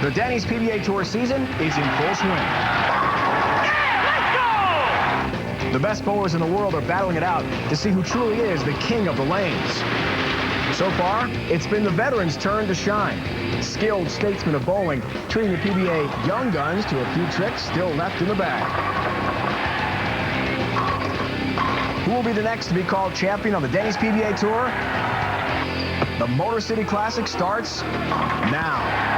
The Denny's PBA Tour season is in full swing. Yeah, let's go! The best bowlers in the world are battling it out to see who truly is the king of the lanes. So far, it's been the veterans' turn to shine. Skilled statesmen of bowling, treating the PBA young guns to a few tricks still left in the bag. Who will be the next to be called champion on the Denny's PBA Tour? The Motor City Classic starts now.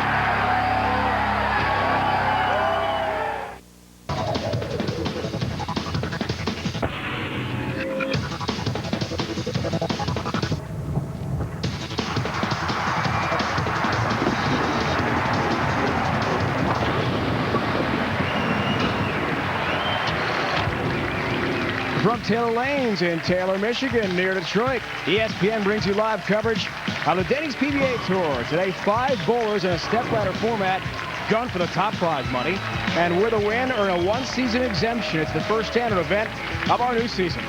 From Taylor Lanes in Taylor, Michigan, near Detroit, ESPN brings you live coverage of the Denny's PBA Tour. Today, 5 bowlers in a stepladder format gun for the top prize money. And with a win, earn a 1-season exemption. It's the first standard event of our new season.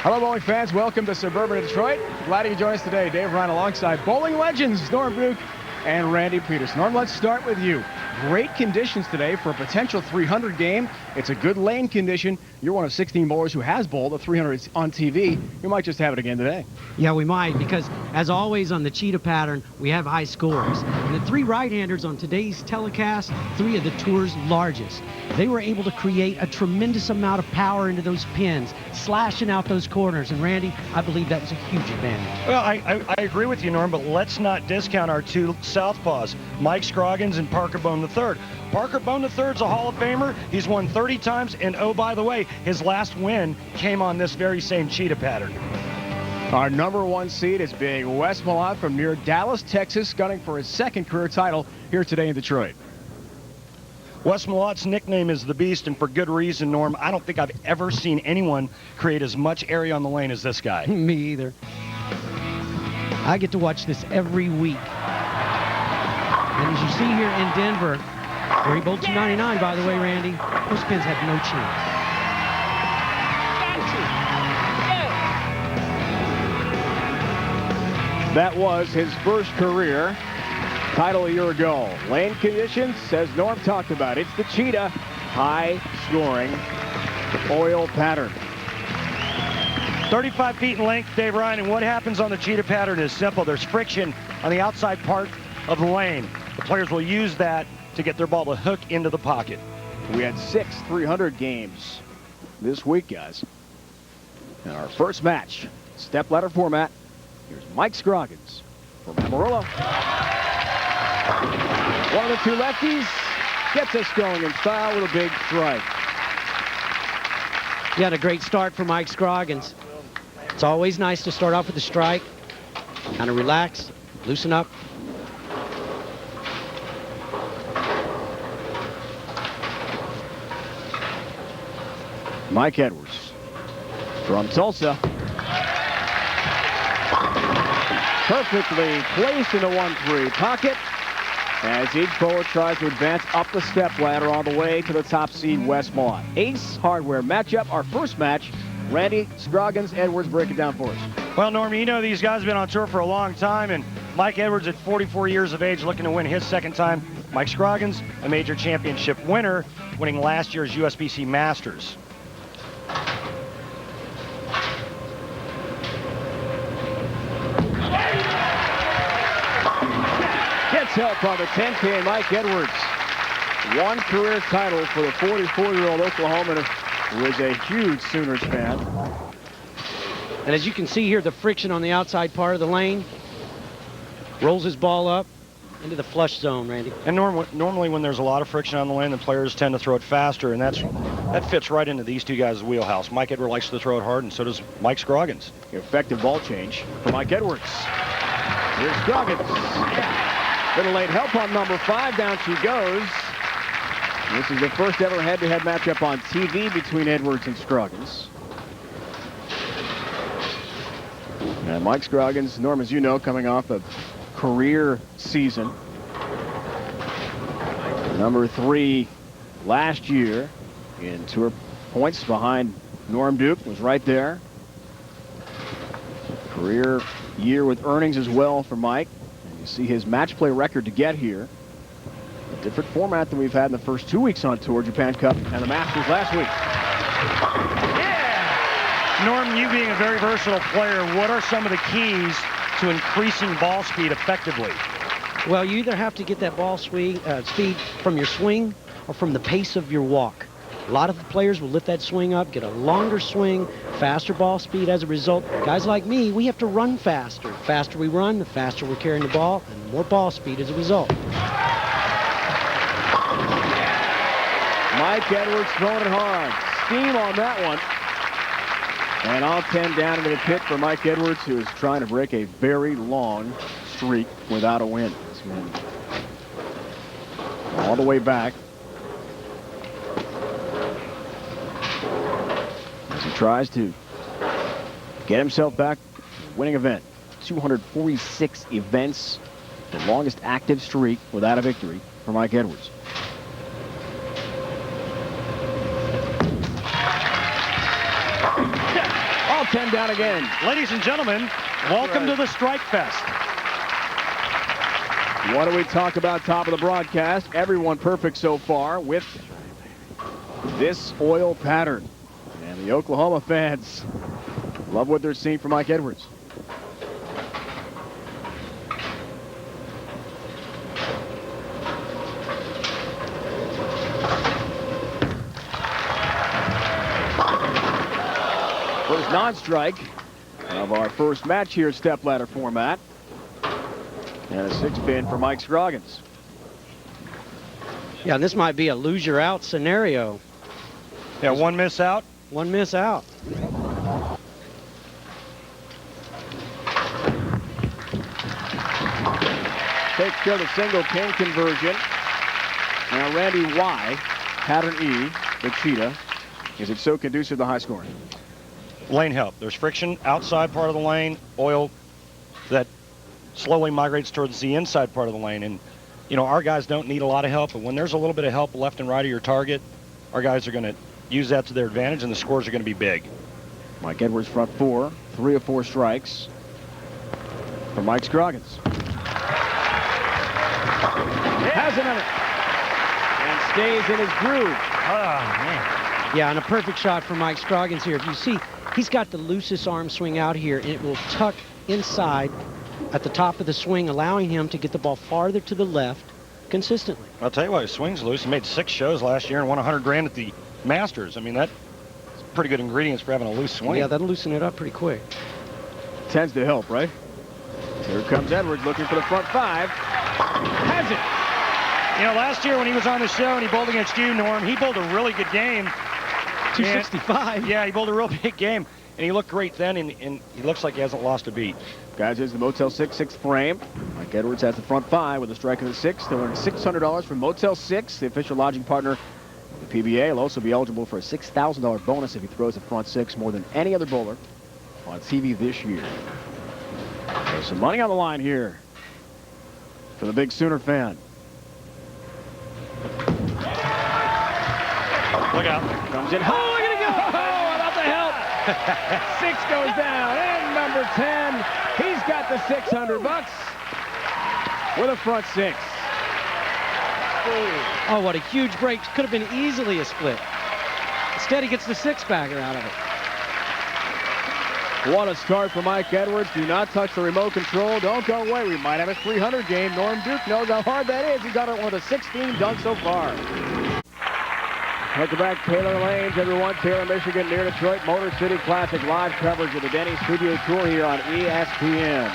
Hello, bowling fans. Welcome to suburban Detroit. Glad you join us today. Dave Ryan alongside bowling legends Norm Duke and Randy Peters. Norm, let's start with you. Great conditions today for a potential 300 game. It's a good lane condition. You're one of 16 bowlers who has bowled the 300 on TV. You might just have it again today. Yeah, we might, because as always on the cheetah pattern, we have high scores. And the 3 right-handers on today's telecast, 3 of the tour's largest. They were able to create a tremendous amount of power into those pins, slashing out those corners. And Randy, I believe that was a huge advantage. Well, I agree with you, Norm, but let's not discount our 2 southpaws, Mike Scroggins and Parker Bohn III. Parker Bohn III is a Hall of Famer. He's won 30 times, and oh, by the way, his last win came on this very same cheetah pattern. Our number 1 seed is being Wes Malott from near Dallas, Texas, gunning for his 2nd career title here today in Detroit. Wes Malott's nickname is the Beast, and for good reason, Norm. I don't think I've ever seen anyone create as much area on the lane as this guy. Me either. I get to watch this every week. And as you see here in Denver, where he bowled 299, by the way, Randy, those pins had no chance. That was his first career title a year ago. Lane conditions, as Norm talked about, it's the cheetah high-scoring oil pattern. 35 feet in length, Dave Ryan, and what happens on the cheetah pattern is simple. There's friction on the outside part of the lane. The players will use that to get their ball to hook into the pocket. We had 6 300 games this week, guys. And our first match, stepladder format. Here's Mike Scroggins from Amarillo. One of the 2 lefties gets us going in style with a big strike. He had a great start for Mike Scroggins. It's always nice to start off with a strike, kind of relax, loosen up. Mike Edwards from Tulsa. Perfectly placed in the 1-3 pocket as each bowler tries to advance up the step ladder all the way to the top seed, Wes Malott. Ace Hardware matchup, our first match. Randy, Scroggins, Edwards, break it down for us. Well, Norm, you know these guys have been on tour for a long time, and Mike Edwards at 44 years of age looking to win his 2nd time. Mike Scroggins, a major championship winner, winning last year's USBC Masters. Gets help on the 10K, Mike Edwards. 1 career title for the 44-year-old Oklahoman who is a huge Sooners fan. And as you can see here, the friction on the outside part of the lane rolls his ball up into the flush zone, Randy. And normally when there's a lot of friction on the lane, the players tend to throw it faster, and that fits right into these 2 guys' wheelhouse. Mike Edwards likes to throw it hard, and so does Mike Scroggins. Effective ball change for Mike Edwards. Here's Scroggins. Little late help on number 5. Down she goes. This is the first ever head-to-head matchup on TV between Edwards and Scroggins. And Mike Scroggins, Norm, as you know, coming off a career season. Number 3 last year in tour points behind Norm Duke, was right there. Career year with earnings as well for Mike. And you see his match play record to get here. A different format than we've had in the first 2 weeks on tour, Japan Cup and the Masters last week. Yeah! Norm, you being a very versatile player, what are some of the keys to increasing ball speed effectively? Well, you either have to get that ball speed from your swing or from the pace of your walk. A lot of the players will lift that swing up, get a longer swing, faster ball speed as a result. Guys like me, we have to run faster. The faster we run, the faster we're carrying the ball, and more ball speed as a result. Mike Edwards throwing it hard. Steam on that one. And all 10 down into the pit for Mike Edwards, who is trying to break a very long streak without a win. All the way back. As he tries to get himself back winning event. 246 events, the longest active streak without a victory for Mike Edwards. All 10 down again. Ladies and gentlemen, welcome to the Strike Fest. What do we talk about top of the broadcast? Everyone perfect so far with this oil pattern. And the Oklahoma fans love what they're seeing from Mike Edwards. First non-strike of our first match here, stepladder format. And a 6-pin for Mike Scroggins. Yeah, this might be a lose-your-out scenario. Yeah, one miss out. One miss out. Takes care of the single pin conversion. Now Randy Y, pattern E, the cheetah. Is it so conducive to high scoring? Lane help. There's friction outside part of the lane, oil that slowly migrates towards the inside part of the lane. And, you know, our guys don't need a lot of help, but when there's a little bit of help left and right of your target, our guys are going to use that to their advantage, and the scores are going to be big. Mike Edwards front four, 3 of 4 strikes for Mike Scroggins. Has another. And stays in his groove. Oh, man. Yeah, and a perfect shot for Mike Scroggins here. If you see, he's got the loosest arm swing out here, and it will tuck inside at the top of the swing, allowing him to get the ball farther to the left consistently. I'll tell you what, his swing's loose. He made 6 shows last year and won 100 grand at the Masters. I mean, that's pretty good ingredients for having a loose swing. Yeah, that'll loosen it up pretty quick. Tends to help, right? Here comes Edwards looking for the front 5. Has it. You know, last year when he was on the show and he bowled against you, Norm, he bowled a really good game. 265. Yeah, he bowled a real big game. And he looked great then, and he looks like he hasn't lost a beat. Guys, here's the Motel 6 6th frame. Mike Edwards has the front 5 with a strike of the 6. They'll earn $600 from Motel 6, the official lodging partner of the PBA. He'll also be eligible for a $6,000 bonus if he throws the front 6 more than any other bowler on TV this year. There's some money on the line here for the big Sooner fan. Look out. Comes in. Oh, look at it go! Oh, about the help. 6 goes down, and number 10, he's got the $600 with a front 6. Oh, what a huge break. Could have been easily a split. Instead, he gets the 6-bagger out of it. What a start for Mike Edwards. Do not touch the remote control. Don't go away. We might have a 300 game. Norm Duke knows how hard that is. He got it with a 16 done so far. Head to back, Taylor Lanes, everyone. Taylor, Michigan, near Detroit. Motor City Classic live coverage of the Denny's PBA Tour here on ESPN.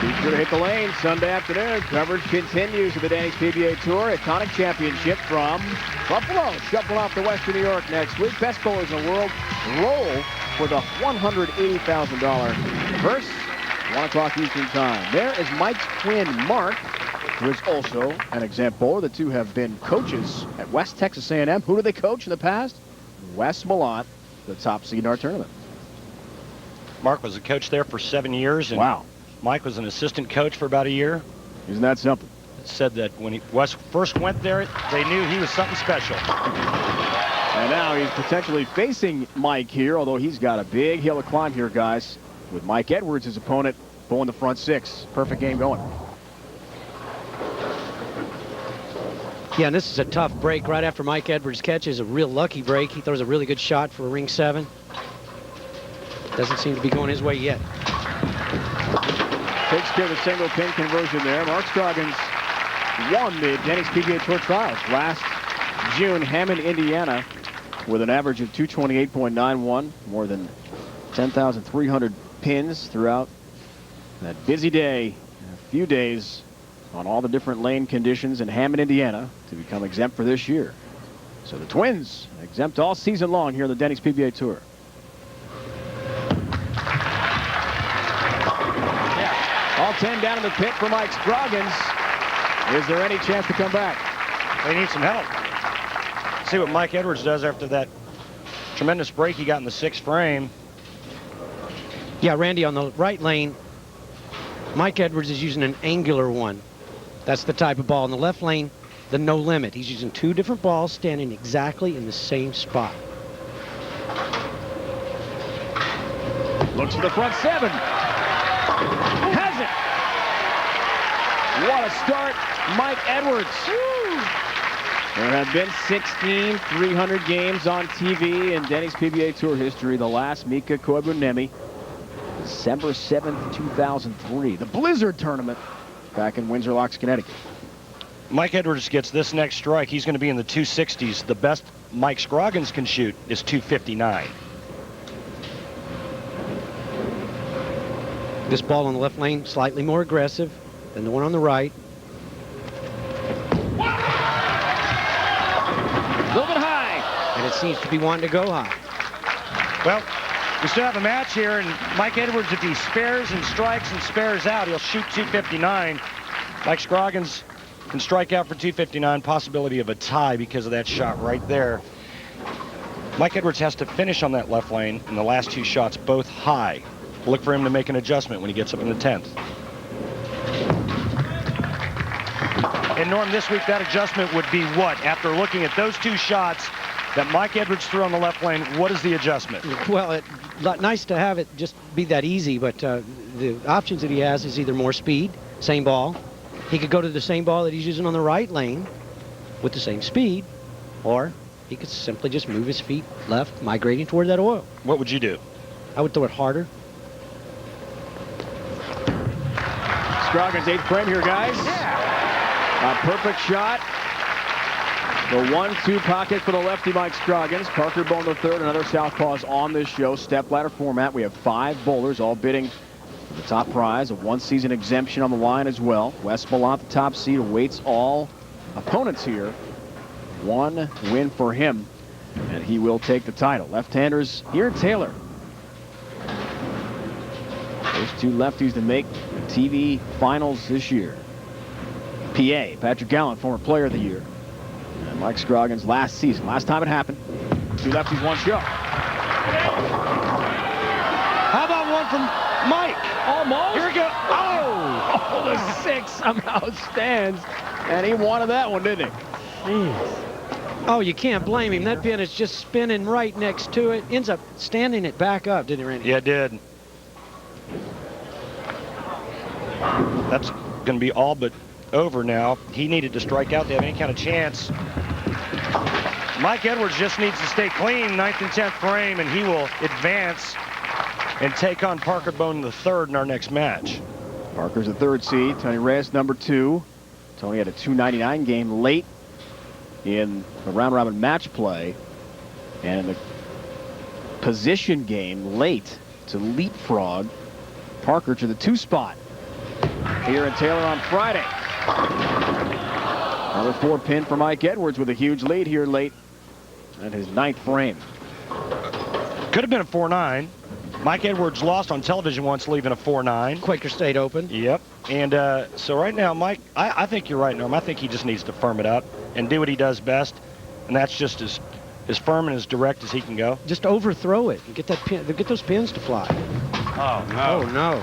Be sure to hit the lane Sunday afternoon. Coverage continues of the Denny's PBA Tour. A tonic championship from Buffalo. Shuffle off to Western New York next week. Best bowlers in the world roll for the $180,000 purse. 1 o'clock Eastern time. There is Mike's twin, Mark, who is also an exempt bowler. The two have been coaches at West Texas A&M. Who do they coach in the past? Wes Malott, the top seed in our tournament. Mark was a coach there for 7 years. And wow. Mike was an assistant coach for about a year. Isn't that something? It said that when Wes first went there, they knew he was something special. And now he's potentially facing Mike here, although he's got a big hill to climb here, guys, with Mike Edwards, his opponent, bowling the front 6. Perfect game going. Yeah, and this is a tough break right after Mike Edwards catches a real lucky break. He throws a really good shot for a ring 7. Doesn't seem to be going his way yet. Takes care of the single pin conversion there. Mark Scroggins won the Denny's PBA Tour Trials last June, Hammond, Indiana, with an average of 228.91, more than 10,300 pins throughout that busy day, a few days on all the different lane conditions in Hammond, Indiana, to become exempt for this year. So the Twins exempt all season long here on the Denny's PBA Tour. All 10 down in the pit for Mike Scroggins. Is there any chance to come back? They need some help. See what Mike Edwards does after that tremendous break he got in the 6th frame. Yeah, Randy, on the right lane, Mike Edwards is using an angular one. That's the type of ball. In the left lane, the no limit. He's using 2 different balls standing exactly in the same spot. Looks for the front 7. Has it. What a start, Mike Edwards. There have been 16 300 games on TV in Denny's PBA Tour history. The last, Mika Koibunemi, December 7th, 2003. The Blizzard Tournament back in Windsor Locks, Connecticut. Mike Edwards gets this next strike. He's going to be in the 260s. The best Mike Scroggins can shoot is 259. This ball on the left lane, slightly more aggressive than the one on the right. A little bit high. And it seems to be wanting to go high. Well, we still have a match here, and Mike Edwards, if he spares and strikes and spares out, he'll shoot 259. Mike Scroggins can strike out for 259, possibility of a tie because of that shot right there. Mike Edwards has to finish on that left lane, and the last 2 shots both high. Look for him to make an adjustment when he gets up in the 10th. And Norm, this week that adjustment would be what? After looking at those 2 shots that Mike Edwards threw on the left lane, what is the adjustment? Well, nice to have it just be that easy, but the options that he has is either more speed, same ball. He could go to the same ball that he's using on the right lane with the same speed, or he could simply just move his feet left, migrating toward that oil. What would you do? I would throw it harder. Scroggins' 8th frame here, guys. A perfect shot. The 1-2 pocket for the lefty, Mike Scroggins. Parker Bohn III, another southpaws on this show. Step ladder format. We have 5 bowlers, all bidding for the top prize. A 1-season exemption on the line as well. Wes Malott, the top seed, awaits all opponents here. 1 win for him, and he will take the title. Left-handers here in Taylor. Those 2 lefties to make the TV finals this year. PA, Patrick Gallant, former player of the year. And Mike Scroggins last season. Last time it happened. 2 lefties, 1 show. How about one from Mike? Almost. Here we go. Oh, the 6 somehow stands. And he wanted that one, didn't he? Jeez. Oh, you can't blame him. That pin is just spinning right next to it. Ends up standing it back up, didn't it, Randy? Yeah, it did. That's going to be all but over now. He needed to strike out to have any kind of chance. Mike Edwards just needs to stay clean, 9th and 10th frame, and he will advance and take on Parker Bohn III in our next match. Parker's the 3rd seed. Tony Reyes, number 2. Tony had a 299 game late in the round-robin match play, and in the position game late to leapfrog Parker to the 2 spot here in Taylor on Friday. Another 4 pin for Mike Edwards with a huge lead here late at his 9th frame. Could have been a 4-9. Mike Edwards lost on television once, leaving a 4-9. Quaker State Open. Yep. And so right now, Mike, I think you're right, Norm. I think he just needs to firm it up and do what he does best, and that's just as firm and as direct as he can go. Just overthrow it and get that pin, get those pins to fly. Oh, Oh, no.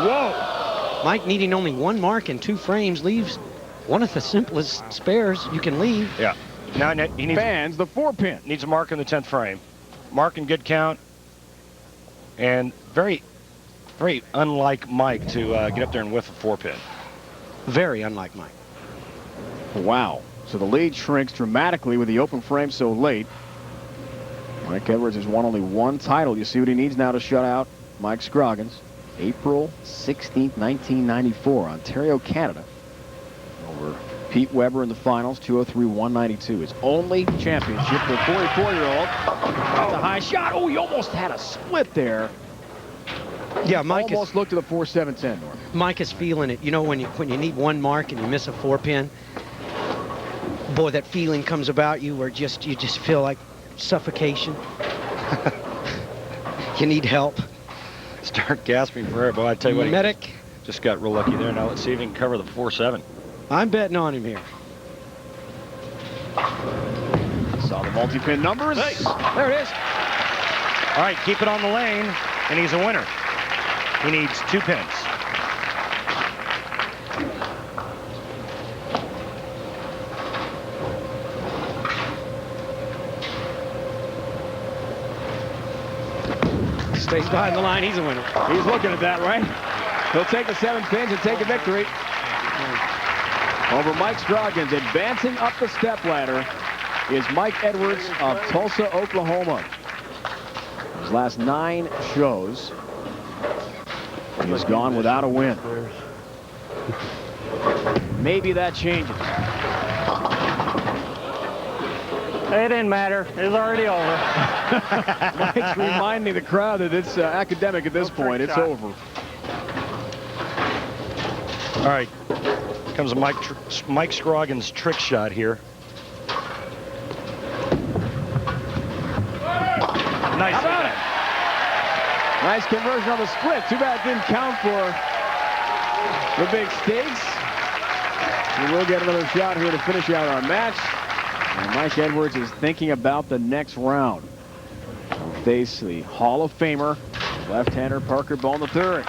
Whoa. Mike needing only 1 mark in 2 frames leaves one of the simplest spares you can leave. Yeah. Now he needs Fans the 4 pin. needs a mark in the 10th frame. Mark in good count. And very, very unlike Mike to get up there and whiff a 4 pin. Very unlike Mike. Wow. So the lead shrinks dramatically with the open frame so late. Mike Edwards has won only one title. You see what he needs now to shut out Mike Scroggins. April 16th, 1994, Ontario, Canada. Over Pete Weber in the finals, 203-192. His only championship for a 44-year-old. The high shot. Oh, he almost had a split there. Yeah, Mike almost looked at the 4-7-10, Norm. Mike is feeling it. You know, when you need one mark and you miss a 4-pin, boy, that feeling comes about you where you just feel like suffocation. You need help. Start gasping for air, boy. I tell you what, Medic. He just got real lucky there. Now let's see if he can cover the 4-7. I'm betting on him here. Saw the multi-pin numbers. Hey. There it is. All right, keep it on the lane, and he's a winner. He needs 2 pins. Stays behind the line, he's a winner. He's looking at that, right? He'll take the 7 pins and take a victory over Mike Scroggins. Advancing up the stepladder is Mike Edwards of Tulsa, Oklahoma. His last 9 shows, he's gone without a win. Maybe that changes. It didn't matter. It was already over. Mike's reminding the crowd that it's academic at this point. It's over. All right, comes a Mike Scroggins trick shot here. Nice. How about it? Nice conversion on the split. Too bad it didn't count for the big stakes. We will get another shot here to finish out our match. And Mike Edwards is thinking about the next round. He'll face the Hall of Famer, left-hander Parker Bohn III.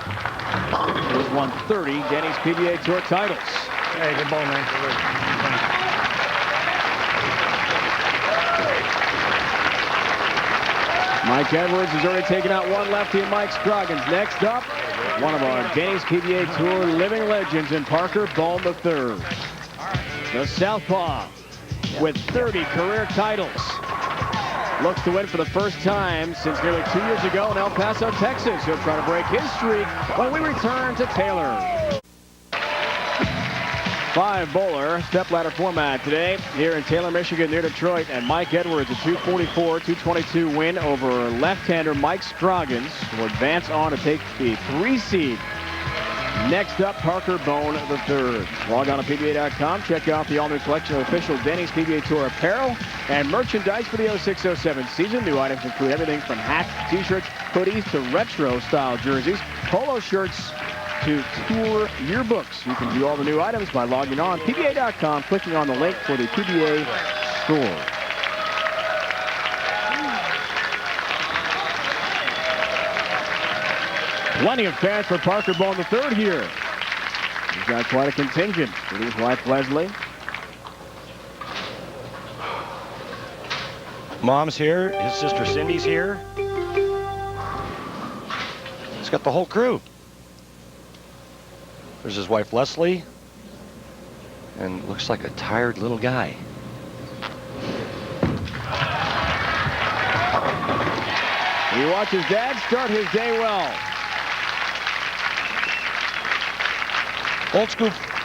He's won 30 Denny's PBA Tour titles. Hey, good ball, man. Mike Edwards has already taken out one lefty in Mike Scroggins. Next up, one of our Denny's PBA Tour living legends in Parker Bohn III. The southpaw with 30 career titles. Looks to win for the first time since nearly 2 years ago in El Paso, Texas. He'll try to break his streak when we return to Taylor. 5-bowler stepladder format today here in Taylor, Michigan, near Detroit. And Mike Edwards, a 244-222 win over left-hander Mike Scroggins, will advance on to take the 3 seed. Next up, Parker Bohn III. Log on to PBA.com. Check out the all-new collection of official Denny's PBA Tour apparel and merchandise for the 06-07 season. New items include everything from hats, t-shirts, hoodies to retro-style jerseys, polo shirts to tour yearbooks. You can view all the new items by logging on PBA.com, clicking on the link for the PBA store. Plenty of fans for Parker Bohn III here. He's got quite a contingent with his wife Leslie. Mom's here. His sister Cindy's here. He's got the whole crew. There's his wife Leslie. And looks like a tired little guy. He watches Dad start his day well.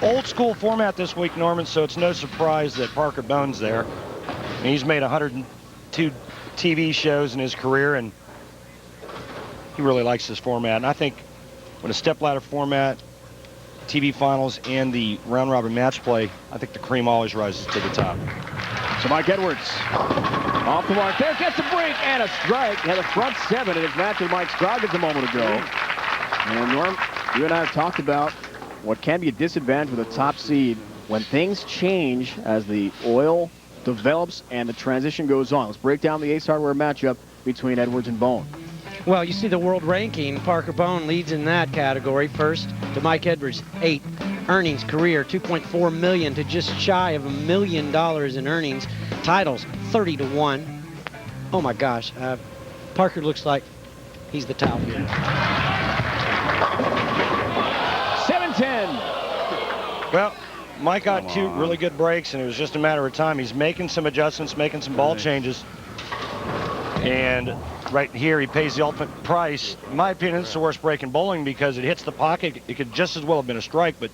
Old school format this week, Norman, so it's no surprise that Parker Bohn's there. And he's made 102 TV shows in his career, and he really likes this format. And I think when a stepladder format, TV finals, and the round-robin match play, I think the cream always rises to the top. So Mike Edwards off the mark there, gets a break and a strike. Had a front 7 in his match with Mike Scroggins a moment ago. And Norm, you and I have talked about what can be a disadvantage with a top seed when things change as the oil develops and the transition goes on. Let's break down the Ace Hardware matchup between Edwards and Bohn. Well, you see the world ranking. Parker Bohn leads in that category. First to Mike Edwards, 8. Earnings career, $2.4 million to just shy of $1 million in earnings. Titles, 30-1. Oh my gosh, Parker looks like he's the top here. 7-10. Well, Mike got two really good breaks, and it was just a matter of time. He's making some adjustments, making some ball changes. And right here, he pays the ultimate price. In my opinion, it's the worst break in bowling because it hits the pocket. It could just as well have been a strike, but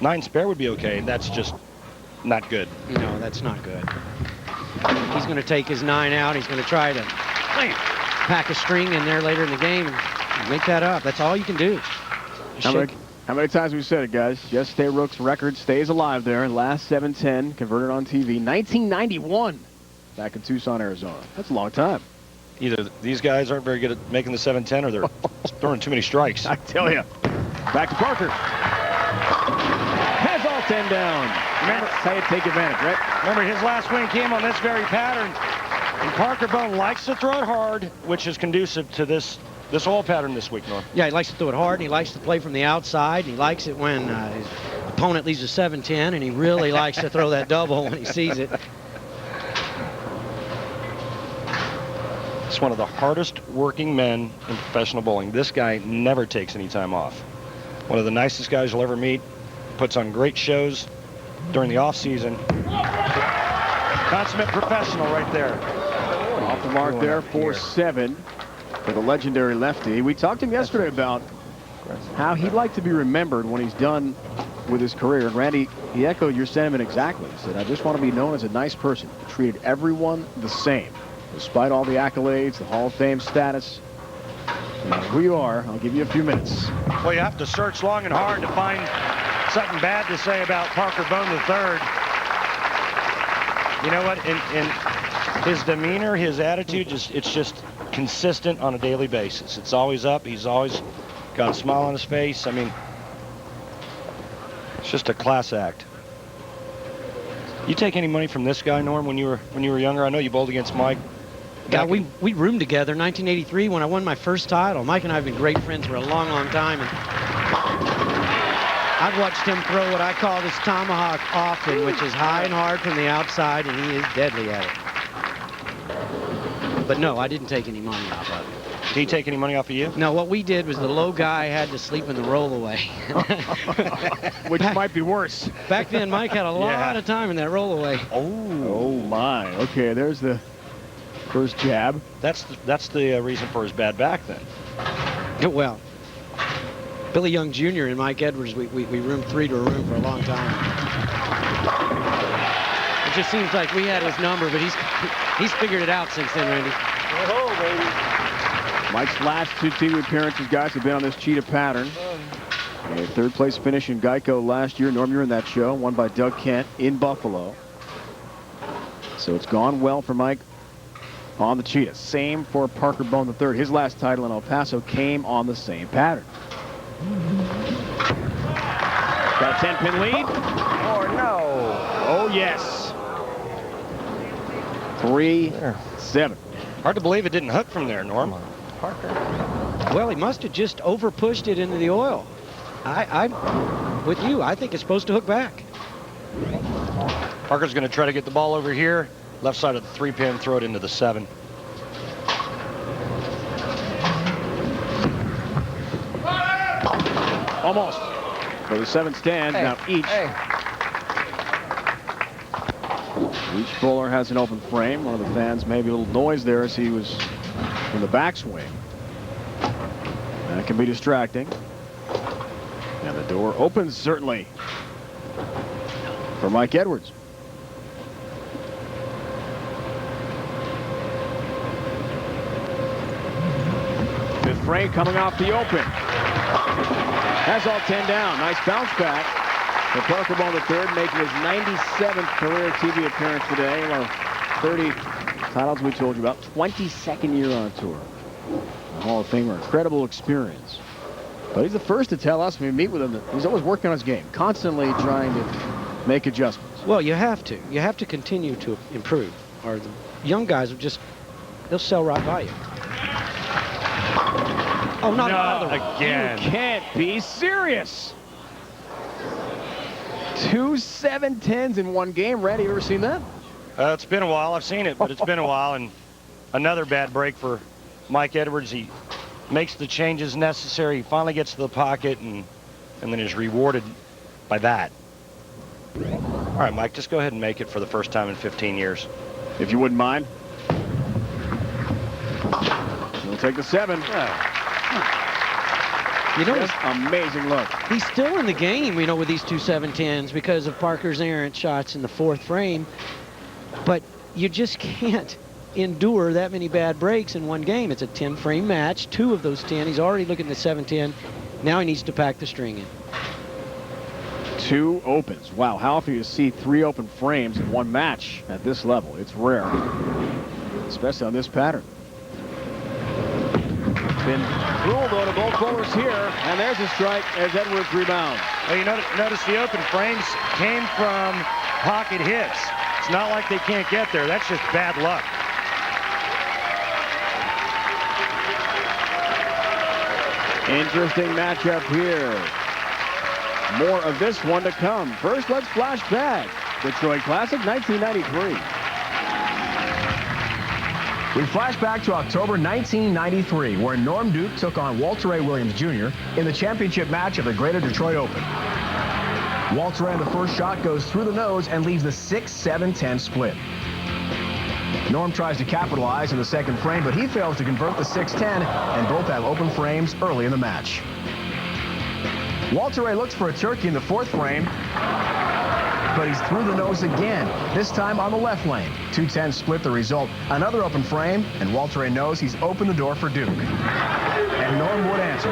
9 spare would be okay. That's just not good. No, that's not good. He's going to take his 9 out. He's going to try to pack a string in there later in the game and make that up. That's all you can do. How many times we've said it, guys? Yesterday, Rook's record stays alive there. Last 7-10, converted on TV. 1991, back in Tucson, Arizona. That's a long time. Either these guys aren't very good at making the 7-10 or they're throwing too many strikes. I tell you. Back to Parker. Has all 10 down. Remember, that's how you take advantage, right? Remember, his last win came on this very pattern. And Parker Bohn likes to throw it hard, which is conducive to this oil pattern this week, Norm. Yeah, he likes to throw it hard, and he likes to play from the outside. And he likes it when his opponent leaves a 7-10, and he really likes to throw that double when he sees it. It's one of the hardest working men in professional bowling. This guy never takes any time off. One of the nicest guys you'll ever meet. Puts on great shows during the off season. Consummate professional right there. Off the mark there, 4-7 for the legendary lefty. We talked to him yesterday about how he'd like to be remembered when he's done with his career. And Randy, he echoed your sentiment exactly. He said, I just want to be known as a nice person who treated everyone the same. Despite all the accolades, the Hall of Fame status, no matter who you are, I'll give you a few minutes. Well, you have to search long and hard to find something bad to say about Parker Bohn III. You know what? In his demeanor, his attitude, it's just consistent on a daily basis. It's always up. He's always got a smile on his face. I mean, it's just a class act. You take any money from this guy, Norm, when you were younger? I know you bowled against Mike. Yeah, we roomed together in 1983 when I won my first title. Mike and I have been great friends for a long, long time. And I've watched him throw what I call this tomahawk often, which is high and hard from the outside, and he is deadly at it. But no, I didn't take any money off of him. Did he take any money off of you? No, what we did was the low guy had to sleep in the rollaway. Which might be worse. Back then, Mike had a lot of time in that rollaway. Oh my. Okay, there's the first jab. That's the reason for his bad back then. Well, Billy Young Jr. and Mike Edwards, we roomed 3 to a room for a long time. It just seems like we had his number, but he's figured it out since then, Randy. Oh, baby. Mike's last 2 TV appearances, guys, have been on this cheetah pattern. A 3rd place finish in Geico last year. Norm, you're in that show, won by Doug Kent in Buffalo. So it's gone well for Mike on the cheetah. Same for Parker Bohn III. His last title in El Paso came on the same pattern. Got a 10-pin lead. Oh, no. Oh, yes. 3-7. Hard to believe it didn't hook from there, Norm. Parker. Well, he must have just over-pushed it into the oil. I'm with you. I think it's supposed to hook back. Parker's going to try to get the ball over here. Left side of the 3-pin, throw it into the 7. Almost. For the 7 stands, now each bowler has an open frame. One of the fans maybe a little noise there as he was in the backswing. That can be distracting. And the door opens certainly for Mike Edwards. Fifth frame coming off the open. Has all 10 down. Nice bounce back for Parker Bohn III, making his 97th career TV appearance today. One of 30 titles we told you about. 22nd year on tour. A Hall of Famer. Incredible experience. But he's the first to tell us when we meet with him that he's always working on his game, constantly trying to make adjustments. Well, you have to. You have to continue to improve, or the young guys will they'll sell right by you. Oh, not another one. Again. You can't be serious. 2 7-10s in one game. Randy, you ever seen that? It's been a while. I've seen it, but it's been a while. And another bad break for Mike Edwards. He makes the changes necessary. He finally gets to the pocket and then is rewarded by that. All right, Mike, just go ahead and make it for the first time in 15 years. If you wouldn't mind. He'll take the 7. You know, Just amazing look. he's still in the game, you know, with these two 7-10s because of Parker's errant shots in the 4th frame. But you just can't endure that many bad breaks in one game. It's a 10-frame match. 2 of those 10. He's already looking at 7-10. Now he needs to pack the string in. 2 opens. Wow, how often do you see 3 open frames in one match at this level? It's rare, especially on this pattern. Been ruled though to both bowlers here, and there's a strike as Edwards rebounds. Well, you notice the open frames came from pocket hits. It's not like they can't get there. That's just bad luck. Interesting matchup here. More of this one to come. First, let's flash back. Detroit Classic 1993. We flash back to October 1993, where Norm Duke took on Walter Ray Williams Jr. in the championship match of the Greater Detroit Open. Walter Ray on the first shot goes through the nose and leaves the 6-7-10 split. Norm tries to capitalize in the second frame, but he fails to convert the 6-10, and both have open frames early in the match. Walter Ray looks for a turkey in the 4th frame, but he's through the nose again, this time on the left lane. 2-10 split the result. Another open frame, and Walter Ray knows he's opened the door for Duke. And Norm would answer.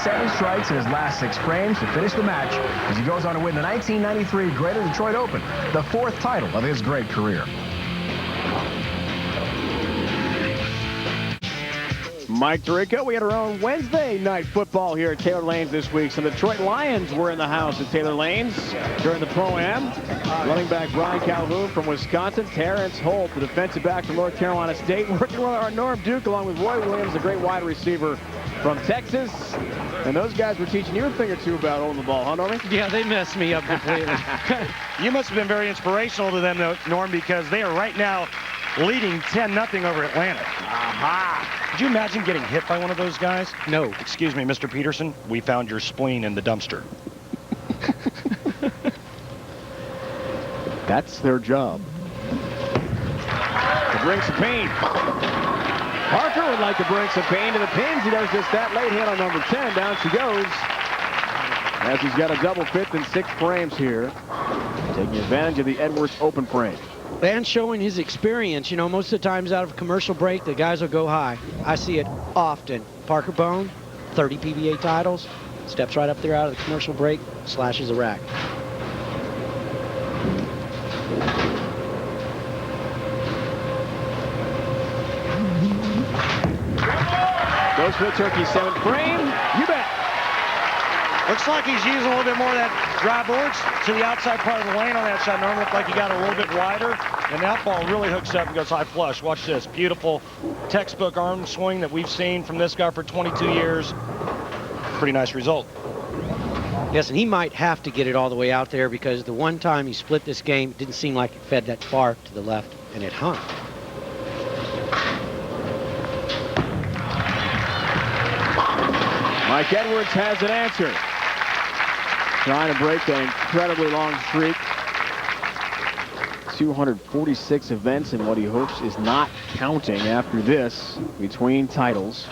7 strikes in his last 6 frames to finish the match as he goes on to win the 1993 Greater Detroit Open, the 4th title of his great career. Mike Tirico, we had our own Wednesday night football here at Taylor Lanes this week. Some Detroit Lions were in the house at Taylor Lanes during the Pro-Am. Running back Brian Calhoun from Wisconsin, Terrence Holt, the defensive back from North Carolina State, working with our Norm Duke along with Roy Williams, a great wide receiver from Texas. And those guys were teaching you a thing or two about holding the ball, huh, Normie? Yeah, they messed me up completely. You must have been very inspirational to them, though, Norm, because they are right now leading 10-0 over Atlanta. Aha! Could you imagine getting hit by one of those guys? No. Excuse me, Mr. Peterson, we found your spleen in the dumpster. That's their job. To bring some pain. Parker would like to bring some pain to the pins. He does just that. Late hit on number 10. Down she goes. As he's got a double 5th and 6th frames here. Taking advantage of the Edwards open frame. And showing his experience. You know, most of the times out of a commercial break, the guys will go high. I see it often. Parker Bohn, 30 PBA titles, steps right up there out of the commercial break, slashes a rack. Goes for the turkey 7th frame. You bet. Looks like he's using a little bit more of that dry boards to the outside part of the lane on that shot. Normally looked like he got a little bit wider, and that ball really hooks up and goes high flush. Watch this. Beautiful textbook arm swing that we've seen from this guy for 22 years. Pretty nice result. Yes, and he might have to get it all the way out there because the one time he split this game, it didn't seem like it fed that far to the left, and it hung. Mike Edwards has an answer. Trying to break an incredibly long streak. 246 events in what he hopes is not counting after this between titles.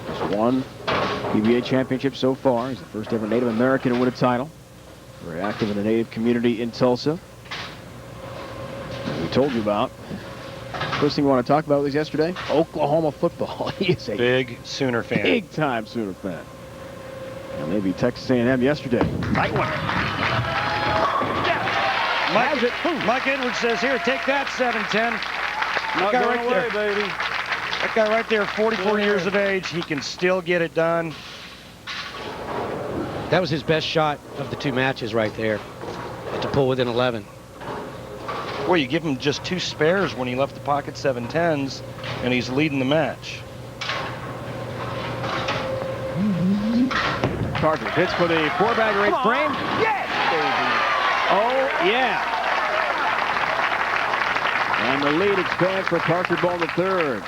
He's won PBA championship so far. He's the first ever Native American to win a title. Very active in the Native community in Tulsa. We told you about. First thing we want to talk about was yesterday, Oklahoma football. He is a big Sooner fan. Big time Sooner fan. And maybe Texas A&M yesterday. Tight one. Mike Edwards says, here, take that 7-10. Not going away, baby. That guy right there, 44 years of age, he can still get it done. That was his best shot of the 2 matches right there, to pull within 11. Boy, you give him just 2 spares when he left the pocket 7-10s, and he's leading the match. Parker hits for the 4-bagger 8th frame. Yes, baby. Oh, yeah. And the lead expands for Parker Bohn III.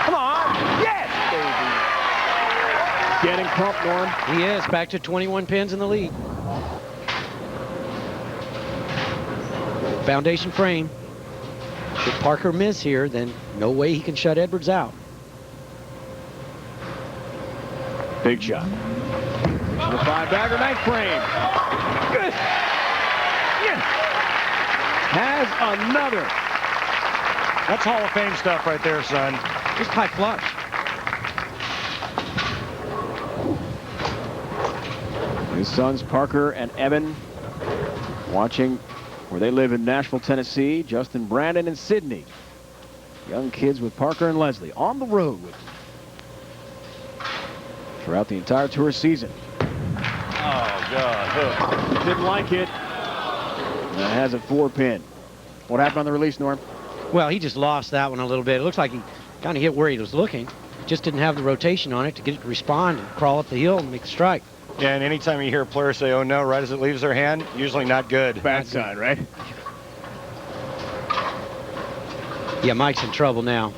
Come on. Yes, getting pumped, Norm. He is back to 21 pins in the lead. Foundation frame. Should Parker miss here, then no way he can shut Edwards out. Big shot. The 5-bagger, 9th frame. Good. Yeah. Has another. That's Hall of Fame stuff right there, son. Just high flush. His sons Parker and Evan watching where they live in Nashville, Tennessee. Justin, Brandon, and Sydney. Young kids with Parker and Leslie on the road with throughout the entire tour season. Oh, God. Hook. Didn't like it. And it has a 4-pin. What happened on the release, Norm? Well, he just lost that one a little bit. It looks like he kind of hit where he was looking. Just didn't have the rotation on it to get it to respond and crawl up the hill and make the strike. Yeah, and anytime you hear a player say, oh, no, right as it leaves their hand, usually not good. Bad sign, right? Yeah, Mike's in trouble now.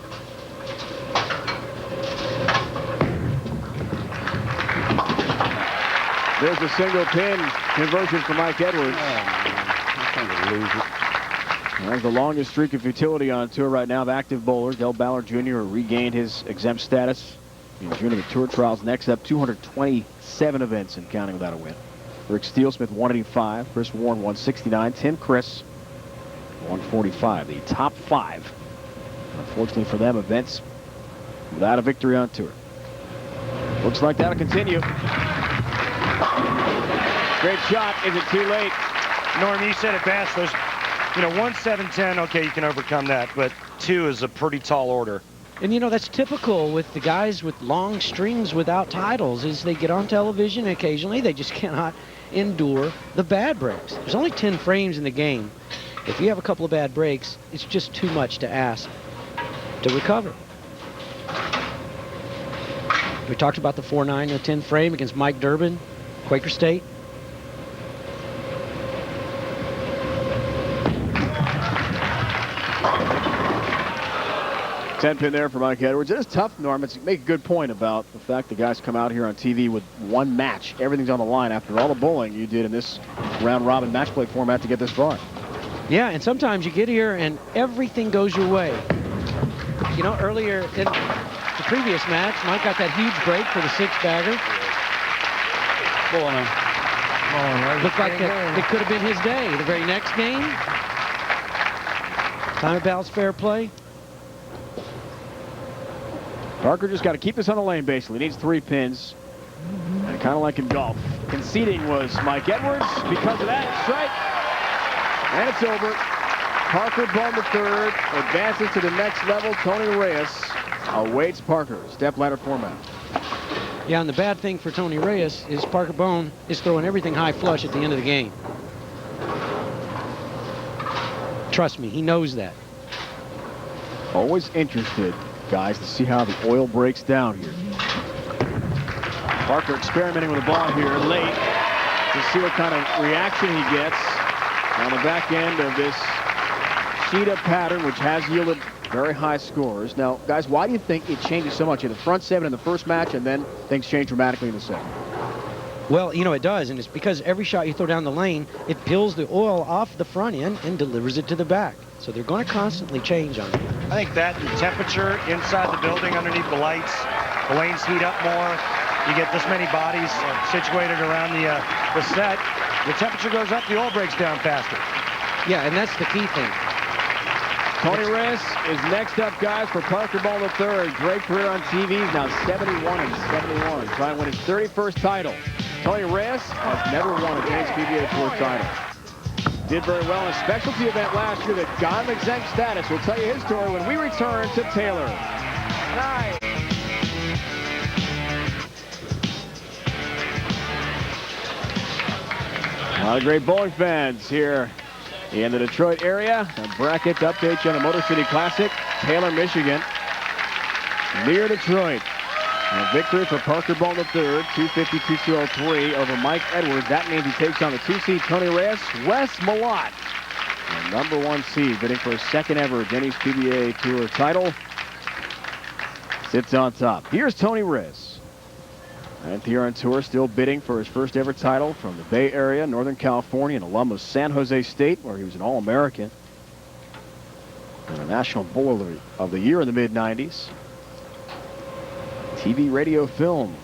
There's a single pin conversion for Mike Edwards. That's the longest streak of futility on tour right now of active bowlers. Del Ballard Jr. regained his exempt status in June of the Tour Trials. Next up, 227 events and counting without a win. Rick Steelsmith, 185. Chris Warren, 169. Tim Chris, 145. The top 5. Unfortunately for them, events without a victory on tour. Looks like that'll continue. Great shot. Is it too late? Norm, you said it best. Those, 1, 7, 10, okay, you can overcome that, but 2 is a pretty tall order. And that's typical with the guys with long strings without titles, is they get on television and occasionally they just cannot endure the bad breaks. There's only 10 frames in the game. If you have a couple of bad breaks, it's just too much to ask to recover. We talked about the 4-9 and the 10 frame against Mike Durbin, Quaker State. 10-pin there for Mike Edwards. It is tough, Norm. You make a good point about the fact the guys come out here on TV with one match. Everything's on the line after all the bowling you did in this round-robin match play format to get this far. Yeah, and sometimes you get here and everything goes your way. Earlier in the previous match, Mike got that huge break for the 6-bagger. Looked like it could have been his day. The very next game, time of balance, fair play. Parker just got to keep this on the lane, basically. He needs 3 pins. And kind of like in golf. Conceding was Mike Edwards. Because of that, strike. And it's over. Parker Bohn III advances to the next level. Tony Reyes awaits Parker. Step ladder format. Yeah, and the bad thing for Tony Reyes is Parker Bohn is throwing everything high flush at the end of the game. Trust me, he knows that. Always interested, guys, to see how the oil breaks down here. Parker experimenting with the ball here late to see what kind of reaction he gets on the back end of this cheetah pattern, which has yielded very high scores. Now, guys, why do you think it changes so much in the front 7 in the first match and then things change dramatically in the second? Well, it does, and it's because every shot you throw down the lane, it peels the oil off the front end and delivers it to the back. So they're going to constantly change on it. I think that and temperature inside the building underneath the lights, the lanes heat up more. You get this many bodies situated around the set. The temperature goes up, the oil breaks down faster. Yeah, and that's the key thing. Tony Reyes is next up, guys, for Parker Bohn III. Great career on TV. He's now 71 and 71. Trying to win his 31st title. Tony Reyes has never won a James PBA Tour title. Did very well in a specialty event last year that got him exempt status. We'll tell you his story when we return to Taylor. Nice. A lot of great bowling fans here in the Detroit area. A bracket to update you on the Motor City Classic, Taylor, Michigan, near Detroit. And a victory for Parker Bohn III, 250-203 over Mike Edwards. That means he takes on the 2-seed Tony Reyes. Wes Malott, the number 1 seed, bidding for his second ever Denny's PBA Tour title, sits on top. Here's Tony Reyes. And here on tour, still bidding for his first ever title from the Bay Area, Northern California, an alum of San Jose State, where he was an All-American. And a National Bowler of the Year in the mid-90s. TV, radio, film.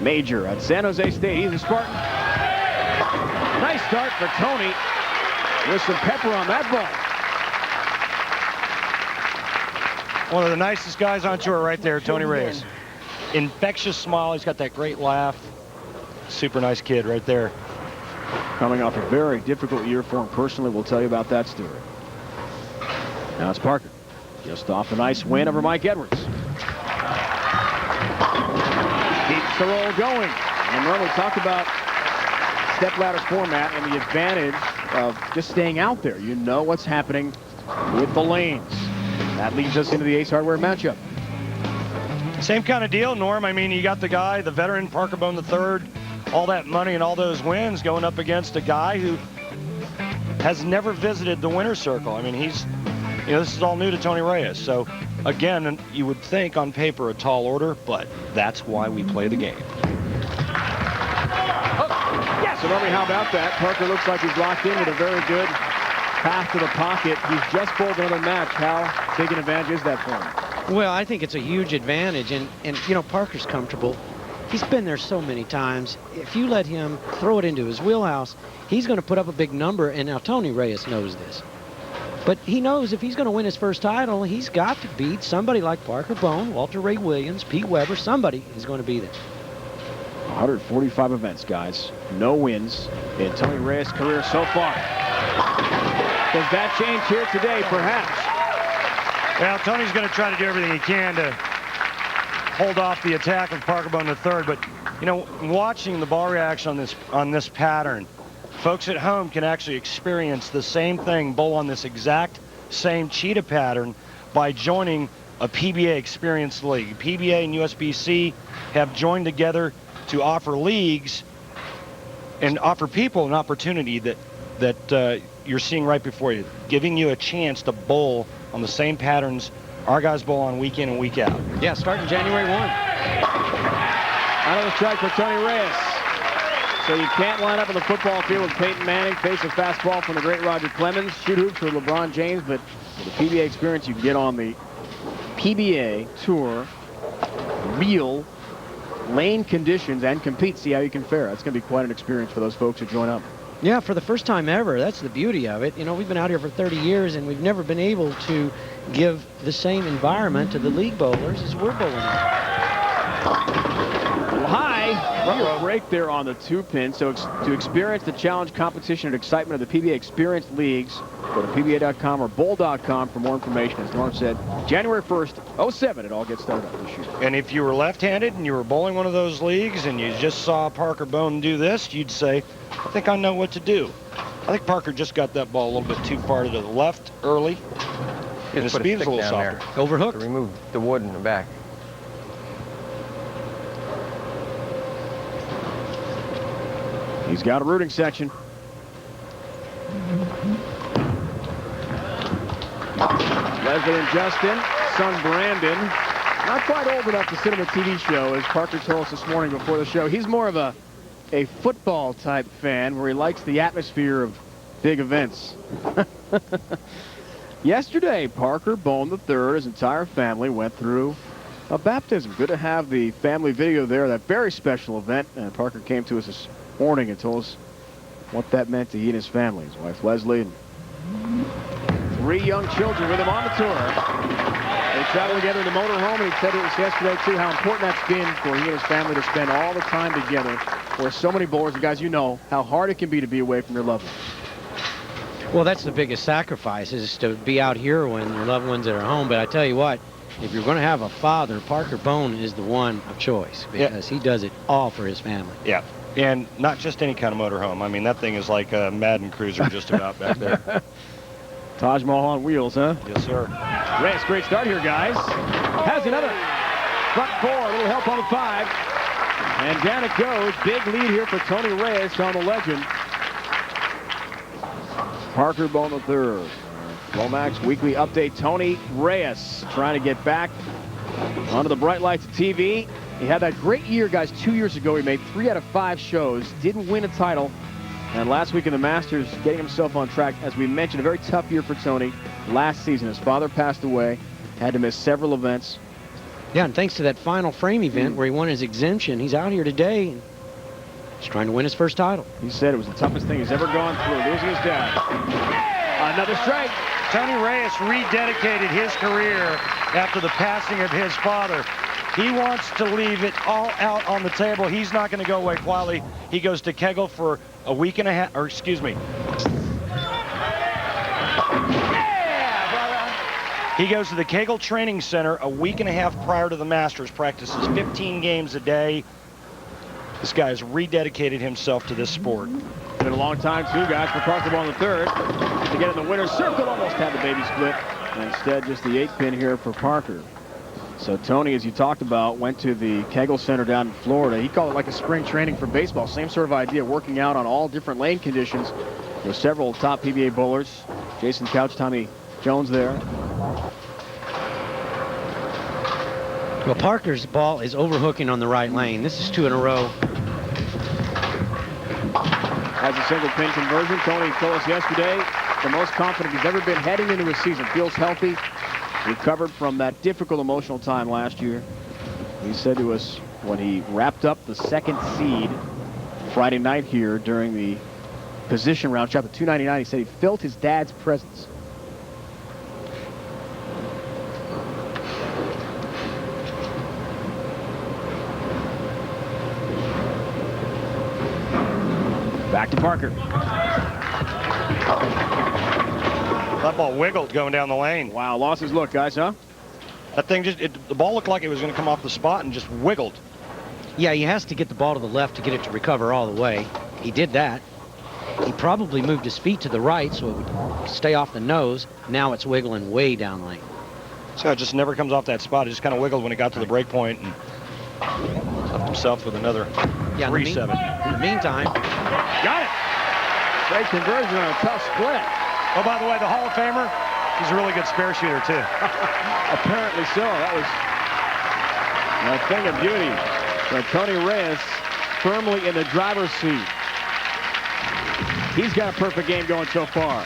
Major at San Jose State. He's a Spartan. Nice start for Tony with some pepper on that ball. One of the nicest guys on tour right there, Tony Reyes. Infectious smile. He's got that great laugh. Super nice kid right there. Coming off a very difficult year for him personally. We'll tell you about that story. Now it's Parker. Just off a nice win over Mike Edwards. Keeps the roll going. And Norm, we talked about stepladder format and the advantage of just staying out there. You know what's happening with the lanes. That leads us into the Ace Hardware matchup. Same kind of deal, Norm. I mean, you got the guy, the veteran Parker Bohn III, all that money and all those wins going up against a guy who has never visited the winner's circle. I mean, he's, you know, this is all new to Tony Reyes. So, again, you would think on paper a tall order, but that's why we play the game. Yes. So, Norman, how about that? Parker looks like he's locked in with a very good path to the pocket. He's just bowled another match. How big an advantage is that for him? Well, I think it's a huge advantage, and you know, Parker's comfortable. He's been there so many times. If you let him throw it into his wheelhouse, he's going to put up a big number, and now Tony Reyes knows this. But he knows if he's going to win his first title, he's got to beat somebody like Parker Bohn, Walter Ray Williams, Pete Weber. Somebody is going to be there. 145 events, guys. No wins in Tony Reyes' career so far. Does that change here today, perhaps? Well, Tony's going to try to do everything he can to hold off the attack of Parker Bohn III. But, you know, watching the ball reaction on this pattern, folks at home can actually experience the same thing, bowl on this exact same cheetah pattern by joining a PBA Experience League. PBA and USBC have joined together to offer leagues and offer people an opportunity that you're seeing right before you, giving you a chance to bowl on the same patterns our guys bowl on week in and week out. Yeah, starting January 1. Another strike for Tony Reyes. So you can't line up on the football field with Peyton Manning, face a fastball from the great Roger Clemens, shoot hoops for LeBron James, but with the PBA experience, you can get on the PBA Tour, real lane conditions, and compete, see how you can fare. That's going to be quite an experience for those folks who join up. Yeah, for the first time ever. That's the beauty of it. You know, we've been out here for 30 years, and we've never been able to give the same environment to the league bowlers as we're bowling. High, rubber break there on the 2-pin. So to experience the challenge, competition, and excitement of the PBA Experience Leagues, go to PBA.com or bowl.com for more information. As Norm said, January 1st, 07, it all gets started up this year. And if you were left-handed and you were bowling one of those leagues and you just saw Parker Bohn do this, you'd say, I think I know what to do. I think Parker just got that ball a little bit too far to the left early. And the speed is a little softer. Overhooked. To remove the wood in the back. He's got a rooting section. Leslie and Justin, son Brandon, not quite old enough to sit on a TV show, as Parker told us this morning before the show. He's more of a football type fan where he likes the atmosphere of big events. Yesterday, Parker Bohn III, his entire family went through a baptism. Good to have the family video there, that very special event. And Parker came to us this morning and told us what that meant to he and his family. His wife Leslie and 3 young children with him on the tour. They traveled together in the motorhome, and he said it was yesterday too how important that's been for he and his family to spend all the time together. Where so many bowlers, and guys, you know how hard it can be to be away from your loved ones. Well, that's the biggest sacrifice, is to be out here when your loved ones are at home. But I tell you what, if you're going to have a father, Parker Bohn is the one of choice, because he does it all for his family. Yeah, and not just any kind of motorhome. I mean, that thing is like a Madden Cruiser just about back there. Taj Mahal on wheels, huh? Yes, sir. Reyes, great start here, guys. Has another front 4, a little help on the 5. And down it goes. Big lead here for Tony Reyes on the legend. Parker Bohn III. Lomax Weekly Update. Tony Reyes trying to get back onto the bright lights of TV. He had that great year, guys, 2 years ago. He made 3 out of 5 shows, didn't win a title. And last week in the Masters, getting himself on track. As we mentioned, a very tough year for Tony last season. His father passed away, had to miss several events. Yeah, and thanks to that final frame event where he won his exemption, he's out here today and he's trying to win his first title. He said it was the toughest thing he's ever gone through, losing his dad. Another strike. Tony Reyes rededicated his career after the passing of his father. He wants to leave it all out on the table. He's not going to go away quietly. He goes to Kegel for a week and a half, or excuse me. He goes to the Kegel Training Center a week and a half prior to the Masters, practices 15 games a day. This guy has rededicated himself to this sport. It's been a long time, too, guys, for Parker Bohn the third to get in the winner's circle. Almost had the baby split. And instead, just the 8-pin here for Parker. So Tony, as you talked about, went to the Kegel Center down in Florida. He called it like a spring training for baseball. Same sort of idea, working out on all different lane conditions. There's several top PBA bowlers. Jason Couch, Tommy Jones there. Well, Parker's ball is overhooking on the right lane. This is 2 in a row. Has a single pin conversion. Tony told us yesterday the most confident he's ever been heading into his season. Feels healthy. Recovered from that difficult emotional time last year. He said to us when he wrapped up the second seed Friday night here during the position round, chapter 299, he said he felt his dad's presence. Back to Parker. That ball wiggled going down the lane. Wow, lost his look, guys, huh? That thing just, the ball looked like it was going to come off the spot and just wiggled. Yeah, he has to get the ball to the left to get it to recover all the way. He did that. He probably moved his feet to the right so it would stay off the nose. Now it's wiggling way down lane. So it just never comes off that spot. It just kind of wiggled when it got to the break point and left himself with another 3-7. In the meantime, got it. Great conversion on a tough split. Oh, by the way, the Hall of Famer, he's a really good spare shooter, too. Apparently so. That was a thing of beauty. So Tony Reyes firmly in the driver's seat. He's got a perfect game going so far.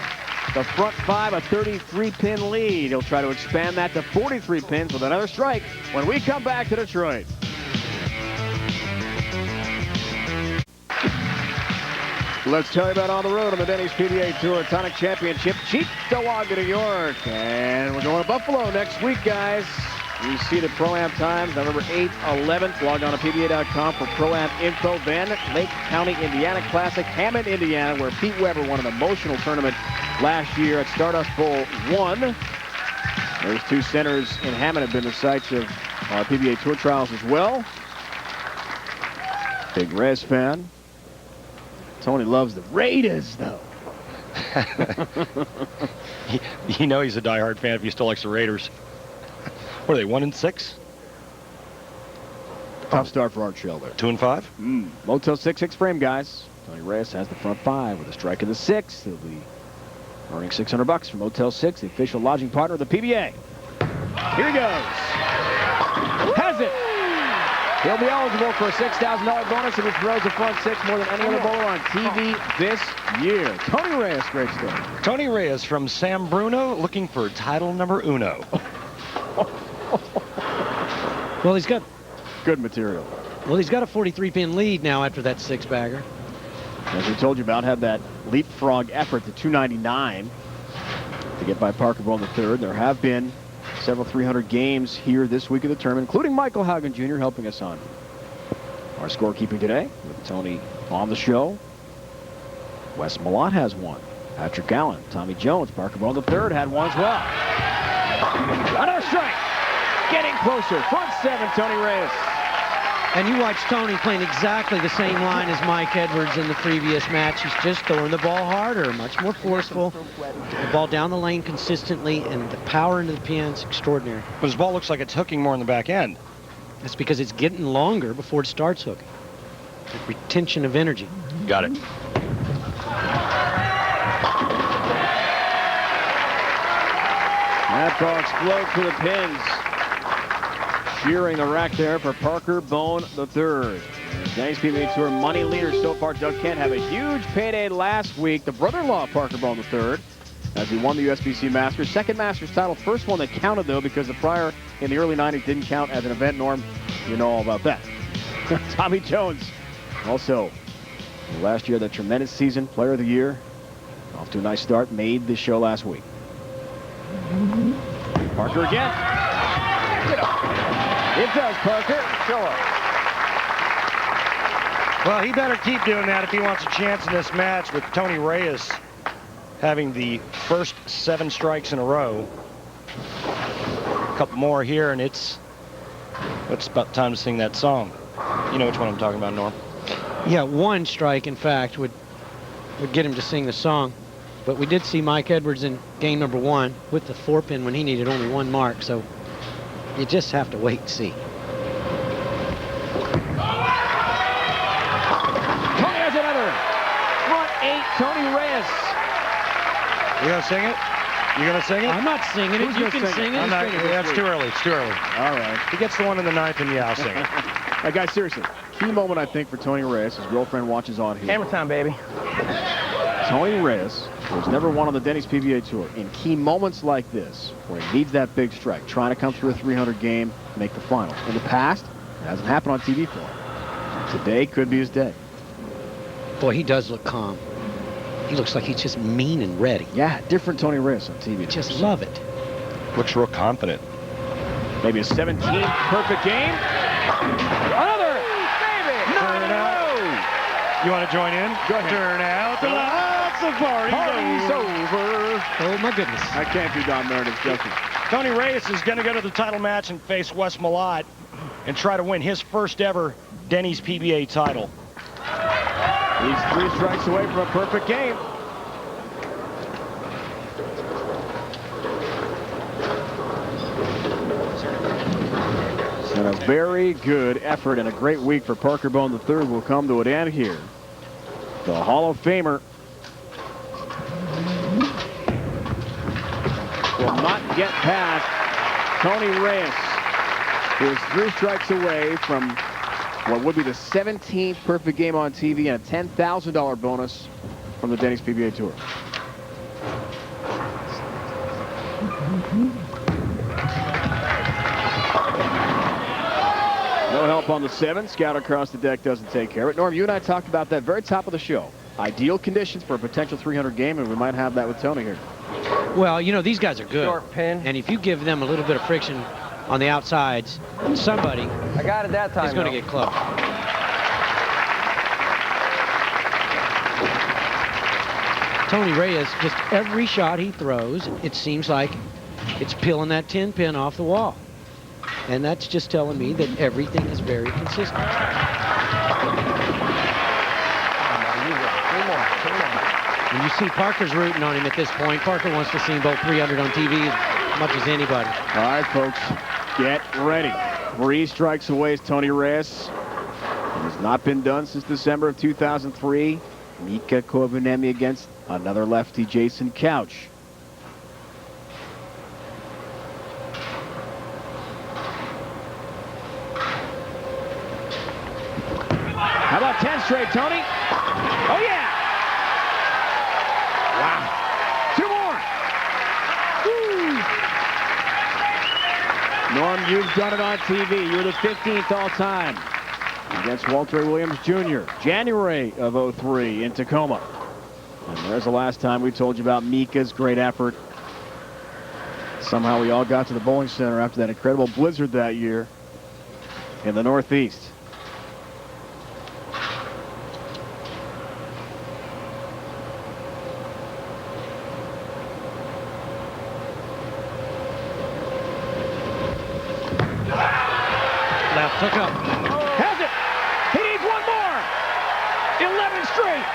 The front 5, a 33-pin lead. He'll try to expand that to 43 pins with another strike when we come back to Detroit. Let's tell you about on the road on the Denny's PBA Tour Tonic Championship, Cheektowaga, New York. And we're going to Buffalo next week, guys. You see the Pro-Am times, November 8th, 11th. Log on to PBA.com for Pro-Am info. Then Lake County, Indiana Classic, Hammond, Indiana, where Pete Weber won an emotional tournament last year at Stardust Bowl 1. Those 2 centers in Hammond have been the sites of PBA Tour trials as well. Big Reyes fan. Tony loves the Raiders, though. You know he's a diehard fan if he still likes the Raiders. What are they, 1-6? Tough start for Art Shell there. 2-5? Motel 6 frame, guys. Tony Reyes has the front 5 with a strike in the 6th. He'll be earning $600 from Motel 6, the official lodging partner of the PBA. Here he goes. Has it. He'll be eligible for a $6,000 bonus if he throws the front 6 more than any other bowler on TV this year. Tony Reyes, great story. Tony Reyes from San Bruno looking for title number uno. well, he's got good material. Well, he's got a 43-pin lead now after that 6-bagger. As we told you about, had that leapfrog effort to 299 to get by Parker Bohn III. There have been several 300 games here this week of the tournament, including Michael Haugen Jr. helping us on our scorekeeping today with Tony on the show. Wes Malott has one. Patrick Allen, Tommy Jones, Parker Bohn III had one as well. Another strike. Getting closer. Front 7, Tony Reyes. And you watch Tony playing exactly the same line as Mike Edwards in the previous match. He's just throwing the ball harder, much more forceful. The ball down the lane consistently, and the power into the pins, extraordinary. But his ball looks like it's hooking more in the back end. That's because it's getting longer before it starts hooking. The retention of energy. Got it. That ball explodes to the pins. shearing the rack there for Parker Bohn III. Denny's PBA Tour money leader so far. Doug Kent have a huge payday last week. The brother-in-law of Parker Bohn III, as he won the USBC Masters. Second Masters title. First one that counted, though, because the prior in the early 90s didn't count as an event. Norm, you know all about that. Tommy Jones, also last year, the tremendous season, player of the year. Off to a nice start. Made the show last week. Parker again. Get up. It does, Parker. Show up. Well, he better keep doing that if he wants a chance in this match, with Tony Reyes having the first 7 strikes in a row. A couple more here, and it's about time to sing that song. You know which one I'm talking about, Norm. Yeah, 1 strike, in fact, would get him to sing the song. But we did see Mike Edwards in game number 1 with the 4-pin when he needed only 1 mark, so you just have to wait and see. Tony has another. Front 8, Tony Reyes. You gonna sing it? You gonna sing it? I'm not singing it. You can sing it. I'm not, that's too early. It's too early. All right. He gets the one in the 9th, and yeah, I'll sing it. Hey, guys, seriously. Key moment, I think, for Tony Reyes. His girlfriend watches on here. Hammer time, baby. Tony Reyes, who's never won on the Denny's PBA Tour, in key moments like this, where he needs that big strike, trying to come through a 300 game, make the final. In the past, it hasn't happened on TV for him. Today could be his day. Boy, he does look calm. He looks like he's just mean and ready. Yeah, different Tony Reyes on TV. Just love it. Looks real confident. Maybe a 17th perfect game. Another! Baby! Turn out. You want to join in? Go ahead. Turn out the lights, the party's over. Oh, my goodness. I can't do Don Meredith's justice. Tony Reyes is going to go to the title match and face Wes Malott and try to win his first ever Denny's PBA title. He's 3 strikes away from a perfect game. And a very good effort and a great week for Parker Bohn III will come to an end here. The Hall of Famer will not get past Tony Reyes, who is 3 strikes away from what would be the 17th perfect game on TV and a $10,000 bonus from the Denny's PBA Tour. No help on the 7. Scout across the deck doesn't take care of it. Norm, you and I talked about that very top of the show. Ideal conditions for a potential 300 game, and we might have that with Tony here. Well, you know, these guys are good. Short pin. And if you give them a little bit of friction on the outsides, somebody I got it that time. is going to get close. Tony Reyes, just every shot he throws, it seems like it's peeling that 10-pin off the wall. And that's just telling me that everything is very consistent. And you see Parker's rooting on him at this point. Parker wants to see him both 300 on TV as much as anybody. All right, folks, get ready. 3 strikes away is Tony Reyes. It has not been done since December of 2003. Mika Koivuniemi against another lefty, Jason Couch. How about 10 straight, Tony? Oh, yeah! Wow. 2 more. Woo. Norm, you've done it on TV. You're the 15th all-time against Walter Williams Jr. January of '03 in Tacoma. And there's the last time we told you about Mika's great effort. Somehow we all got to the bowling center after that incredible blizzard that year in the Northeast. Left hook up. Has it. He needs 1 more. 11 straight.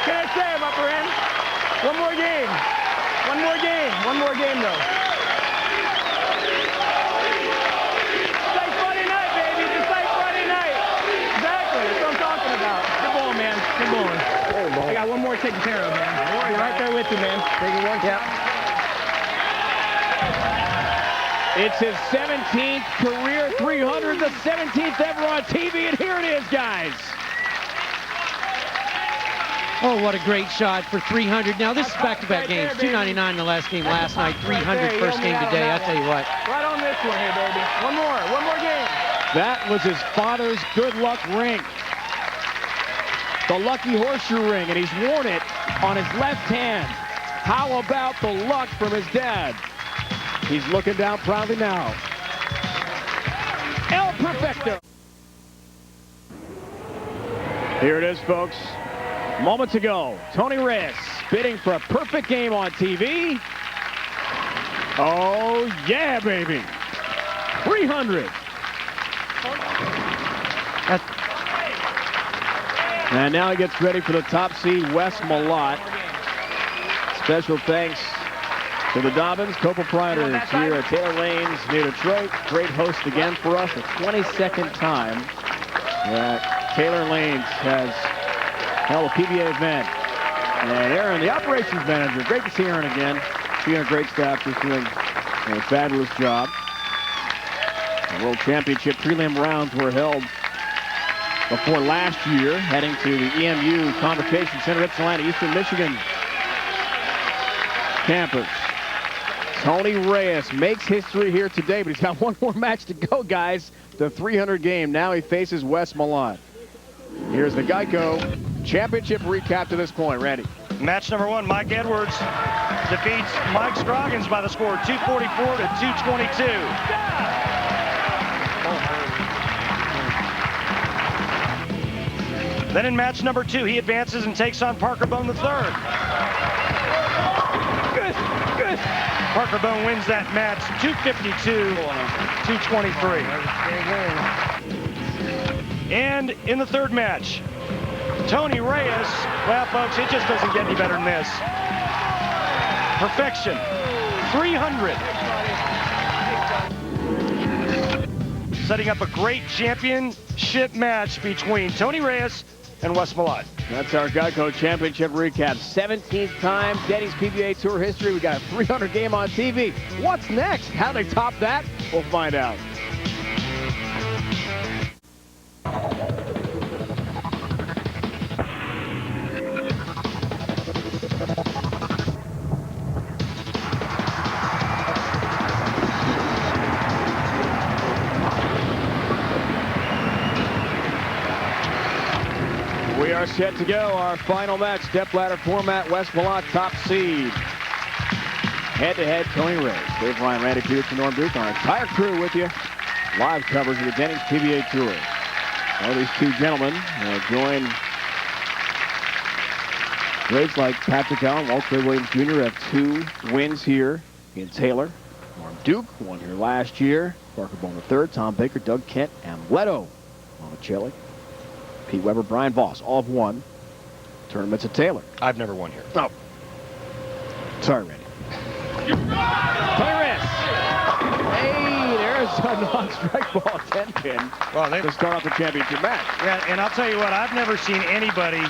can I say, my friend? One more game. One more game. One more game, though. It's like Friday night, baby. It's like Friday night. Exactly. That's what I'm talking about. Good ball, man. Good ball. I got one more taken care of, man. I'm right there with you, man. Taking one. Yep. It's his 17th career 300, the 17th ever on TV, and here it is, guys. Oh, what a great shot for 300. Now, this is back-to-back games. 299 the last game last night, 300 first game today. I'll tell you what. Right on this one here, baby. One more game. That was his father's good luck ring. The lucky horseshoe ring, and he's worn it on his left hand. How about the luck from his dad? He's looking down proudly now. El Perfecto. Here it is, folks. Moments ago, Tony Reyes bidding for a perfect game on TV. Oh, yeah, baby. 300. And now he gets ready for the top seed, Wes Malott. Special thanks to the Dobbins, co-proprietors here at Taylor Lanes near Detroit. Great host again for us. The 22nd time that Taylor Lanes has held a PBA event. And Aaron, the operations manager, great to see Aaron again. She and a great staff just doing a fabulous job. The World Championship prelim rounds were held before last year, heading to the EMU Convocation Center, Ypsilanti, Eastern Michigan campus. Tony Reyes makes history here today, but he's got one more match to go, guys. The 300 game. Now he faces Wes Malott. Here's the Geico Championship recap to this point. Randy. Match number one, Mike Edwards defeats Mike Scroggins by the score 244 to 222. Then in match number two, he advances and takes on Parker Bohn III. Good. Parker Bohn wins that match 252-223. And in the third match, Tony Reyes, well, folks, it just doesn't get any better than this. Perfection, 300. Setting up a great championship match between Tony Reyes and Wes Malott. That's our Geico Championship recap. 17th time Denny's PBA Tour history. We got a 300 game on TV. What's next? How they top that? We'll find out. We are set to go. Our final match, step-ladder format, Wes Malott, top seed. Head-to-head, Tony Reyes. Dave Ryan, Randy Peterson, Norm Duke, our entire crew with you. Live coverage of the Denny's PBA Tour. All these two gentlemen join greats like Patrick Allen, Walter Williams Jr. have 2 wins here in Taylor. Norm Duke won here last year. Parker Bohn III, Tom Baker, Doug Kent, and Leto Monticelli. Pete Weber, Brian Voss, all have won tournaments at Taylor. I've never won here. Oh. Sorry, Randy. Tony Reyes. Hey, there's a non-strike ball 10-pin to start off the championship match. Yeah, and I'll tell you what, I've never seen anybody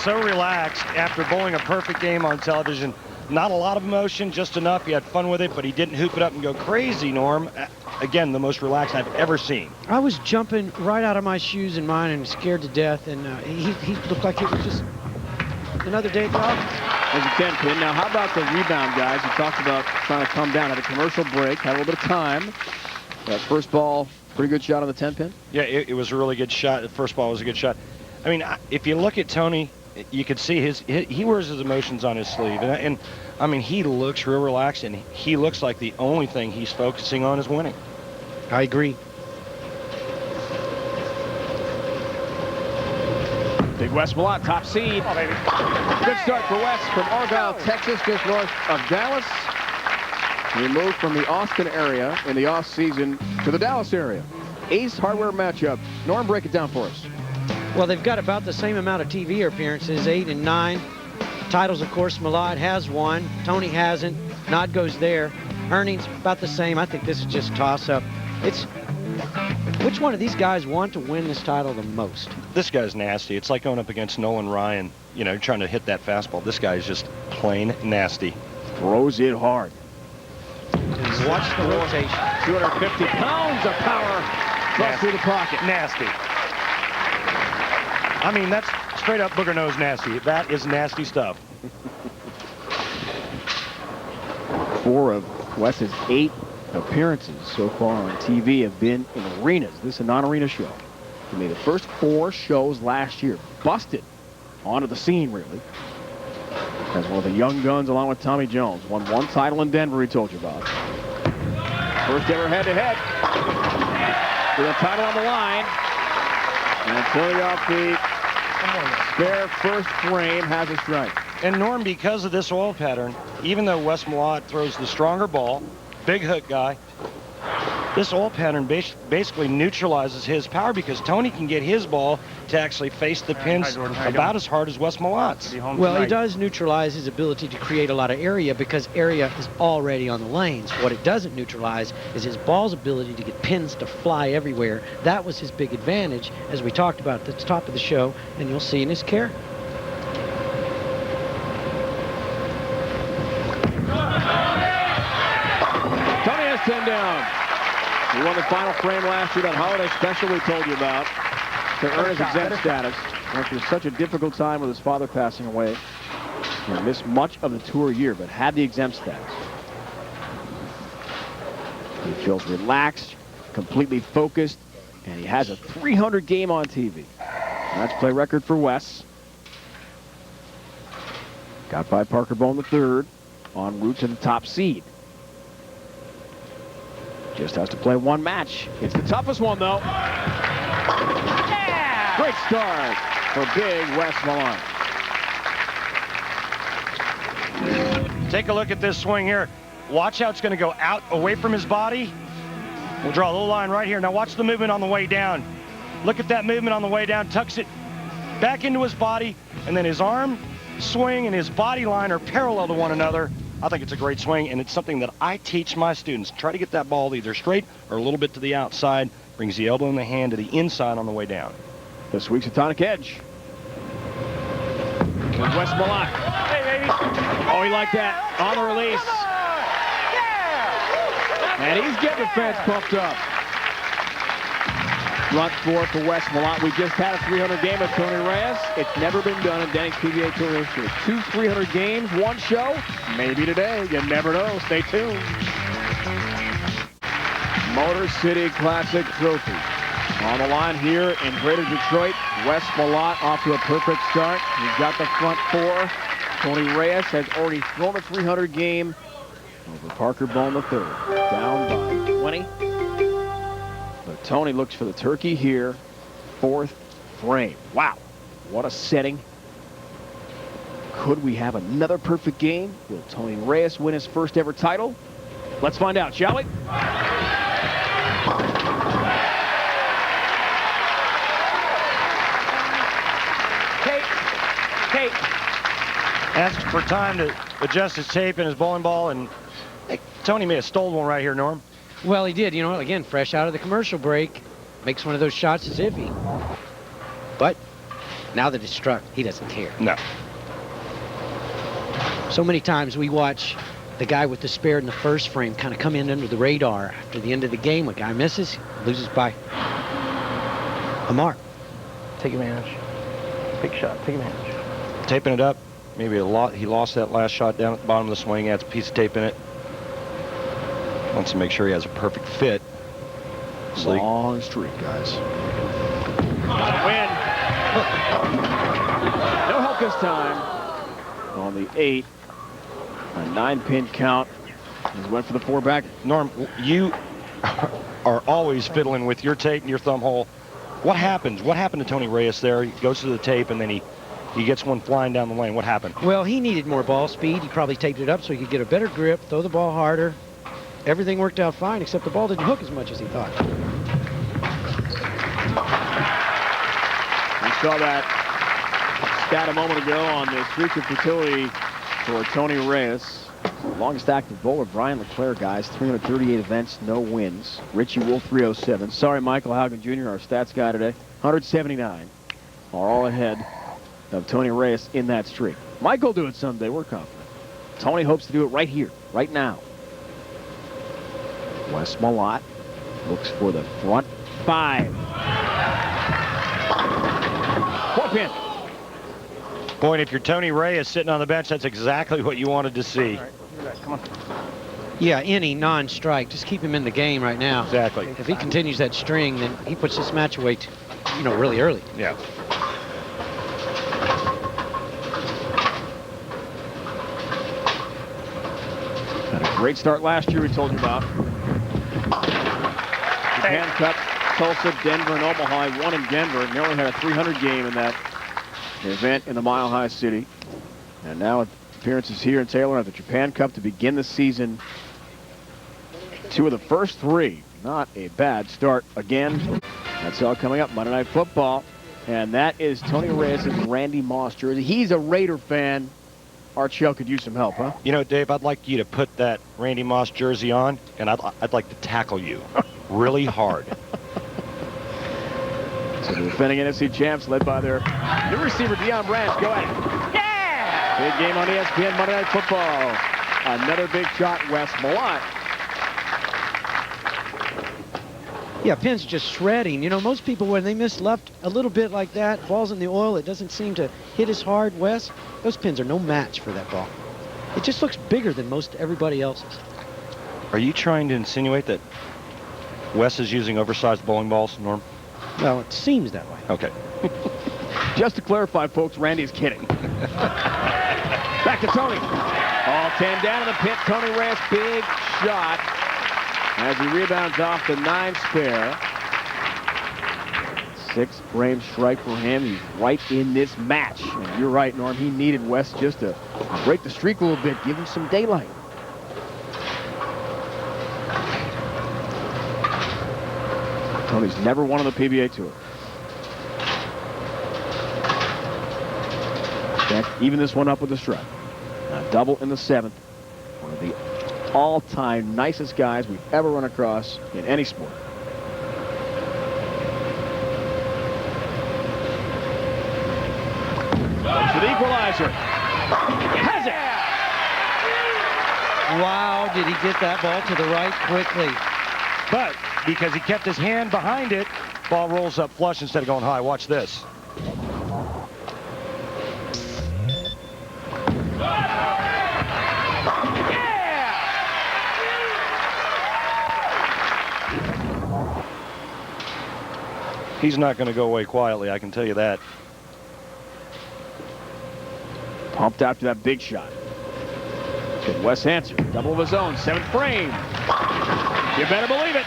so relaxed after bowling a perfect game on television. Not a lot of emotion, just enough. He had fun with it, but he didn't hoop it up and go crazy, Norm. Again, the most relaxed I've ever seen. I was jumping right out of my shoes and mine and scared to death, and he looked like it was just another day at the office. There's a 10-pin. Now, how about the rebound, guys? You talked about trying to come down. Had a commercial break, had a little bit of time. That first ball, pretty good shot on the 10-pin? Yeah, it was a really good shot. The first ball was a good shot. I mean, if you look at Tony, you can see he wears his emotions on his sleeve. And I mean, he looks real relaxed, and he looks like the only thing he's focusing on is winning. I agree. Big Wes Malott, top seed. Oh, baby. Good start for Wes from Argyle, Texas, just north of Dallas. He moved from the Austin area in the off season to the Dallas area. Ace hardware matchup. Norm, break it down for us. Well, they've got about the same amount of TV appearances, 8 and 9. Titles, of course, Malott has one. Tony hasn't. Nod goes there. Earnings about the same. I think this is just toss-up. It's which one of these guys want to win this title the most? This guy's nasty. It's like going up against Nolan Ryan, you know, trying to hit that fastball. This guy's just plain nasty. Throws it hard. Watch the rotation. 250 pounds of power thrust through the pocket. Nasty. I mean, that's straight up booger nose nasty. That is nasty stuff. 4 of Wes's 8 appearances so far on TV have been in arenas. This is a non-arena show. He made the first 4 shows last year. Busted onto the scene, really. As one of the young guns, along with Tommy Jones. Won 1 title in Denver, he told you about. First ever head-to-head. With a title on the line. And Tony off the spare first frame has a strike. And Norm, because of this oil pattern, even though Wes Malott throws the stronger ball, big hook guy, this oil pattern basically neutralizes his power because Tony can get his ball to actually face the pins about as hard as Wes Malott's. Well, it does neutralize his ability to create a lot of area because area is already on the lanes. What it doesn't neutralize is his ball's ability to get pins to fly everywhere. That was his big advantage, as we talked about at the top of the show, and you'll see in his care. Tony has 10 down. He won the final frame last year, that holiday special we told you about, to earn his exempt status after such a difficult time with his father passing away. He missed much of the tour year, but had the exempt status. He feels relaxed, completely focused, and he has a 300 game on TV. That's play record for Wes. Got by Parker Bohn III en route to the top seed. Just has to play 1 match. It's the toughest one, though. Yeah! Great start for big Wes Malott. Take a look at this swing here. Watch how it's going to go out away from his body. We'll draw a little line right here. Now watch the movement on the way down. Look at that movement on the way down. Tucks it back into his body, and then his arm swing and his body line are parallel to one another. I think it's a great swing, and it's something that I teach my students. Try to get that ball either straight or a little bit to the outside. Brings the elbow and the hand to the inside on the way down. This week's Atomic Edge. With Wes Malott. Hey, baby. Oh, he liked that. On the release. Yeah. And he's getting the fence pumped up. Front 4 for Wes Malott. We just had a 300 game at Tony Reyes. It's never been done in Denny's PBA Tour history. 2 300 games, 1 show. Maybe today. You never know. Stay tuned. Motor City Classic Trophy. On the line here in Greater Detroit. Wes Malott off to a perfect start. He's got the front 4. Tony Reyes has already thrown a 300 game over Parker Bohn III. Down by 20. But Tony looks for the turkey here. 4th frame. Wow. What a setting. Could we have another perfect game? Will Tony Reyes win his first ever title? Let's find out, shall we? Kate. Asked for time to adjust his tape and his bowling ball, and hey, Tony may have stolen one right here, Norm. Well, he did. You know, again, fresh out of the commercial break. Makes one of those shots as iffy. But now that it's struck, he doesn't care. No. So many times we watch the guy with the spare in the first frame kind of come in under the radar. After the end of the game, a guy misses, loses by a mark. Take advantage. Big shot. Take advantage. Taping it up. Maybe he lost that last shot down at the bottom of the swing. Adds a piece of tape in it. Wants to make sure he has a perfect fit. Long streak, guys. Win. No help this time. On the 8. A 9-pin count. He went for the 4 back. Norm, you are always fiddling with your tape and your thumb hole. What happens? What happened to Tony Reyes there? He goes to the tape and then he gets one flying down the lane. What happened? Well, he needed more ball speed. He probably taped it up so he could get a better grip, throw the ball harder. Everything worked out fine, except the ball didn't hook as much as he thought. He saw that stat a moment ago on the streak of fertility for Tony Reyes. Longest active bowler, Brian LeClaire, guys. 338 events, no wins. Richie Wolf, 307. Sorry, Michael Haugen Jr., our stats guy today. 179 are all ahead of Tony Reyes in that streak. Michael will do it someday. We're confident. Tony hopes to do it right here, right now. Wes Malott looks for the front 5. Point pin. Boy, if you're Tony Reyes sitting on the bench, that's exactly what you wanted to see. All right, do that. Come on. Yeah, any non-strike. Just keep him in the game right now. Exactly. If he continues that string, then he puts this match away, really early. Yeah. Had a great start last year we told you about. Japan Cup, Tulsa, Denver, and Omaha. He won in Denver. Nearly had a 300 game in that event in the Mile High City. And now appearances here in Taylor at the Japan Cup to begin the season. 2 of the first 3. Not a bad start again. That's all coming up Monday Night Football. And that is Tony Reyes' Randy Moss jersey. He's a Raider fan. Art Shell could use some help, huh? You know, Dave, I'd like you to put that Randy Moss jersey on, and I'd like to tackle you really hard. So the defending NFC champs led by their new receiver, Deion Branch. Go at it. Yeah! Big game on ESPN Monday Night Football. Another big shot, Wes Malott. Yeah, Penn's just shredding. You know, most people, when they miss left a little bit like that, balls in the oil, it doesn't seem to hit as hard. Wes, those pins are no match for that ball. It just looks bigger than most everybody else's. Are you trying to insinuate that Wes is using oversized bowling balls, Norm? Well, it seems that way. Okay. Just to clarify, folks, Randy's kidding. Back to Tony. All 10 down in the pit. Tony Reyes, big shot as he rebounds off the 9 spare. 6 frame strike for him. He's right in this match. And you're right, Norm. He needed Wes just to break the streak a little bit, give him some daylight. Tony's never won on the PBA Tour. Even this one up with a strike. A double in the 7th. One of the all-time nicest guys we've ever run across in any sport. To the equalizer. Has it! Wow, did he get that ball to the right quickly. But because he kept his hand behind it, ball rolls up flush instead of going high. Watch this. He's not going to go away quietly, I can tell you that. Pumped after that big shot. Good Wes answer. Double of his own. 7th frame. You better believe it.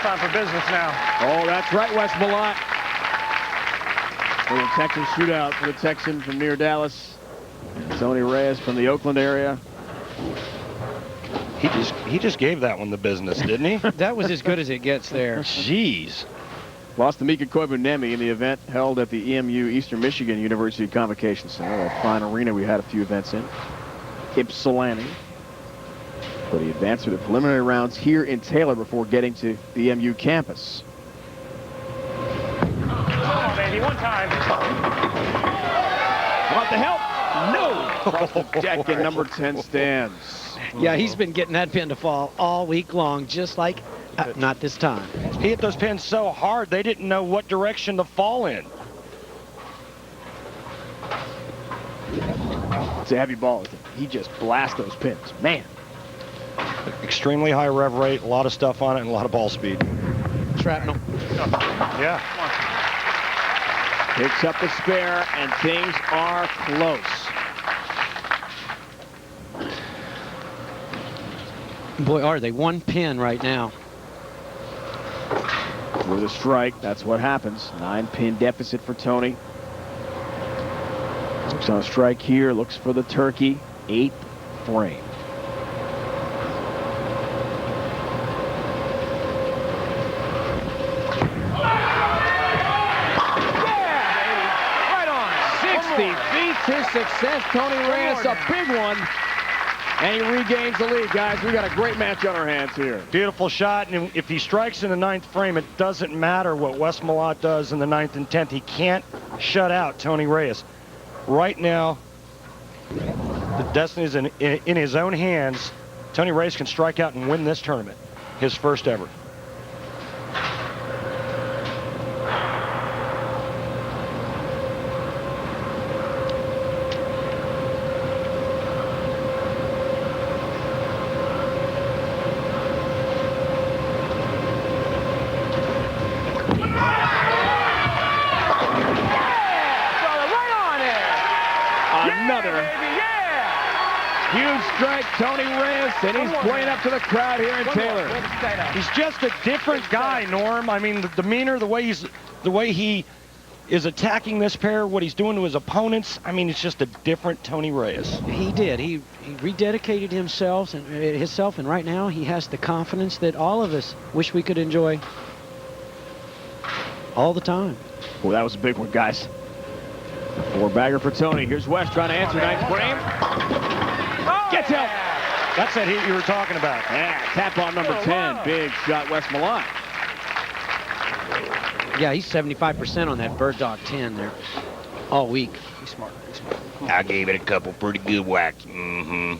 Time for business now. Oh, that's right, Wes Malott. Little Texas shootout for the Texan from near Dallas. Tony Reyes from the Oakland area. He just gave that one the business, didn't he? That was as good as it gets there. Jeez. Lost to Mika Koivuniemi in the event held at the EMU Eastern Michigan University Convocation Center, that fine arena we had a few events in. Ypsilanti. But he advanced through the preliminary rounds here in Taylor before getting to the EMU campus. Come on, baby, one time. Want the help? No! Across the deck and number 10 stands. Yeah, he's been getting that pin to fall all week long, just like not this time. He hit those pins so hard, they didn't know what direction to fall in. It's a heavy ball. He just blasts those pins. Man. Extremely high rev rate, a lot of stuff on it, and a lot of ball speed. Shrapnel. Yeah. Picks up the spare, and things are close. Boy, are they one pin right now. With a strike, that's what happens. 9-pin deficit for Tony. Looks on a strike here, looks for the turkey. 8th frame. success. Tony Reyes, a big one. And he regains the lead, guys. We got a great match on our hands here. Beautiful shot, and if he strikes in the 9th frame, it doesn't matter what Wes Malott does in the 9th and 10th. He can't shut out Tony Reyes. Right now, the destiny is in his own hands. Tony Reyes can strike out and win this tournament, his first ever. Huge strike, Tony Reyes, and he's playing up to the crowd here in Taylor. He's just a different guy, Norm. I mean, the demeanor, the way he is attacking this pair, what he's doing to his opponents. I mean, it's just a different Tony Reyes. He did. He rededicated himself, and right now he has the confidence that all of us wish we could enjoy all the time. Well, that was a big one, guys. 4-bagger for Tony. Here's Wes trying to answer 9th frame. Gets out. That's that hit you were talking about. Yeah, tap on number 10. Big shot, Wes Malott. Yeah, he's 75% on that Bird Dog 10 there all week. He's smart. He's smart. I gave it a couple pretty good whacks. Mm-hmm.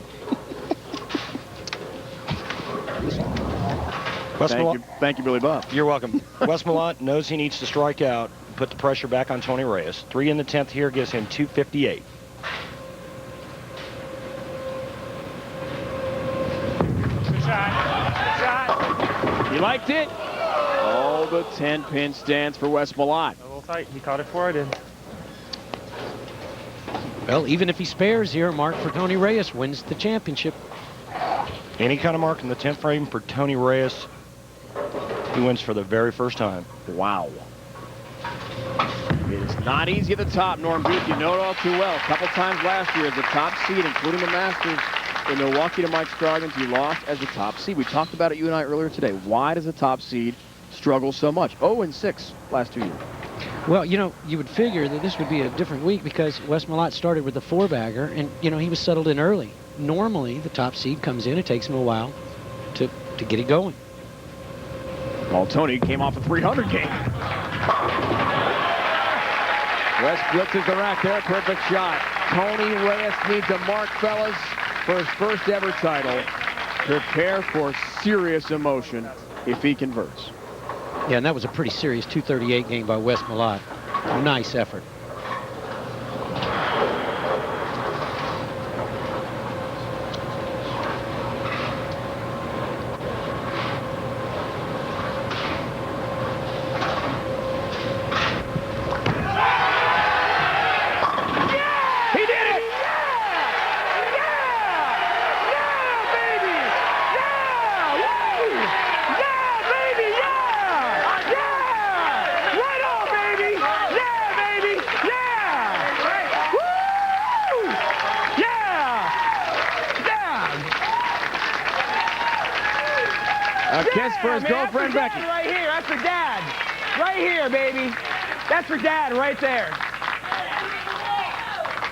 Thank you, Billy Bob. You're welcome. Wes Malott knows he needs to strike out, put the pressure back on Tony Reyes. 3 in the 10th here gives him 258. He liked it. Oh, the 10-pin stands for Wes Malott. A little tight. He caught it before I did. Well, even if he spares here, mark for Tony Reyes wins the championship. Any kind of mark in the 10th frame for Tony Reyes, he wins for the very first time. Wow. It is not easy at the top, Norm Booth. You know it all too well. A couple times last year as the top seed, including the Masters in Milwaukee to Mike Scroggins, he lost as a top seed. We talked about it, you and I, earlier today. Why does the top seed struggle so much? 0-6 last 2 years. Well, you know, you would figure that this would be a different week because Wes Malott started with the 4-bagger, and, you know, he was settled in early. Normally, the top seed comes in. It takes him a while to get it going. Well, Tony came off a 300 game. Wes blitzes the rack there. Perfect shot. Tony Reyes needs a mark, fellas, for his first ever title. Prepare for serious emotion if he converts. Yeah, and that was a pretty serious 238 game by Wes Malott. Nice effort. Kiss for his girlfriend, Becky. Right here. That's for Dad. Right here, baby. That's for Dad right there.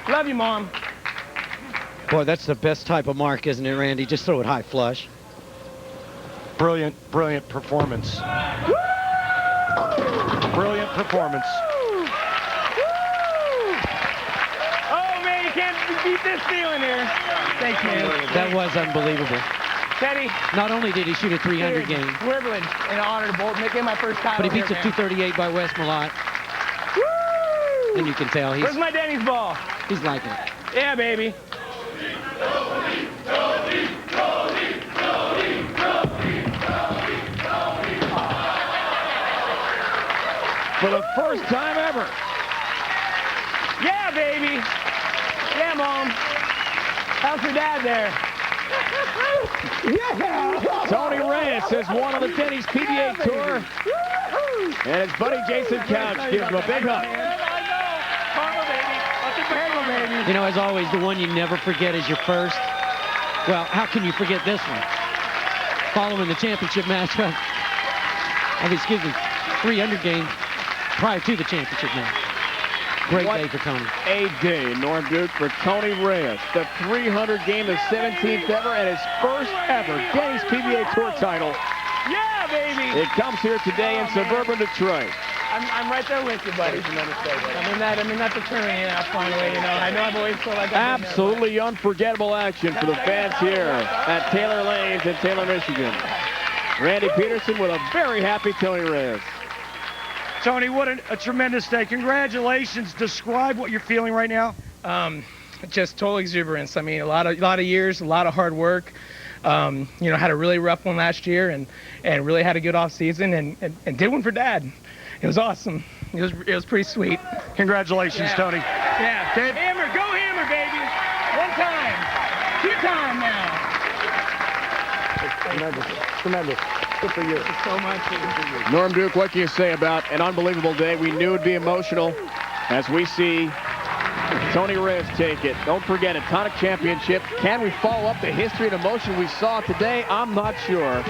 Love you, Mom. Boy, that's the best type of mark, isn't it, Randy? Just throw it high flush. Brilliant, brilliant performance. Brilliant performance. Oh, man, you can't beat this feeling here. Thanks, man. That was unbelievable. Teddy. Not only did he shoot a 300 game, Privilege and honor to both making my first title. but he beats a 238 by Wes Malott. Woo! And you can tell Where's my Denny's ball? he's liking it. Yeah, baby. For the first time ever. Yeah, baby. Yeah, Mom. How's your dad there? Yeah. Tony Reyes has won on the tennis PBA Tour. And his buddy Jason Couch gives him a big hug. You know, as always, the one you never forget is your first. Well, how can you forget this one? Following the championship matchup. I mean, excuse me, 300 game prior to the championship match. Great What day for Tony. a day, Norm Duke, for Tony Reyes. The 300 game, the 17th ever, and his first ever Denny's PBA Tour title. Yeah, baby. It comes here today in suburban Detroit. I'm right there with you, buddy. I'm in that fraternity now, finally. I know I've always felt like I've been there, Absolutely unforgettable action for the fans here at Taylor Lanes in Taylor, Michigan. Randy Peterson with a very happy Tony Reyes. Tony, what a tremendous day. Congratulations. Describe what you're feeling right now. just total exuberance. I mean, a lot of years, a lot of hard work. Had a really rough one last year, and really had a good off season, and did one for Dad. It was awesome. It was pretty sweet. Congratulations, Tony. Yeah. Dave? Hammer, go Hammer, baby. 1 time, 2 time now. Tremendous. Good for you. So much. Norm Duke, what can you say about an unbelievable day? We knew it'd be emotional as we see Tony Reyes take it. Don't forget it, Tonic Championship. Can we follow up the history and emotion we saw today? I'm not sure.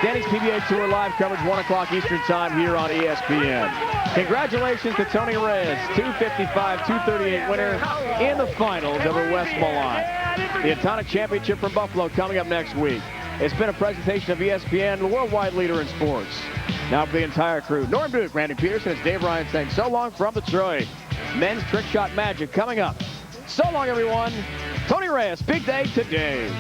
Denny's PBA Tour live coverage, 1 o'clock Eastern Time here on ESPN. Congratulations to Tony Reyes, 255, 238 winner in the finals over Wes Malott. The Tonic Championship from Buffalo coming up next week. It's been a presentation of ESPN, the worldwide leader in sports. Now for the entire crew, Norm Duke, Randy Peterson, it's Dave Ryan saying so long from Detroit. Men's trick shot magic coming up. So long, everyone. Tony Reyes, big day today.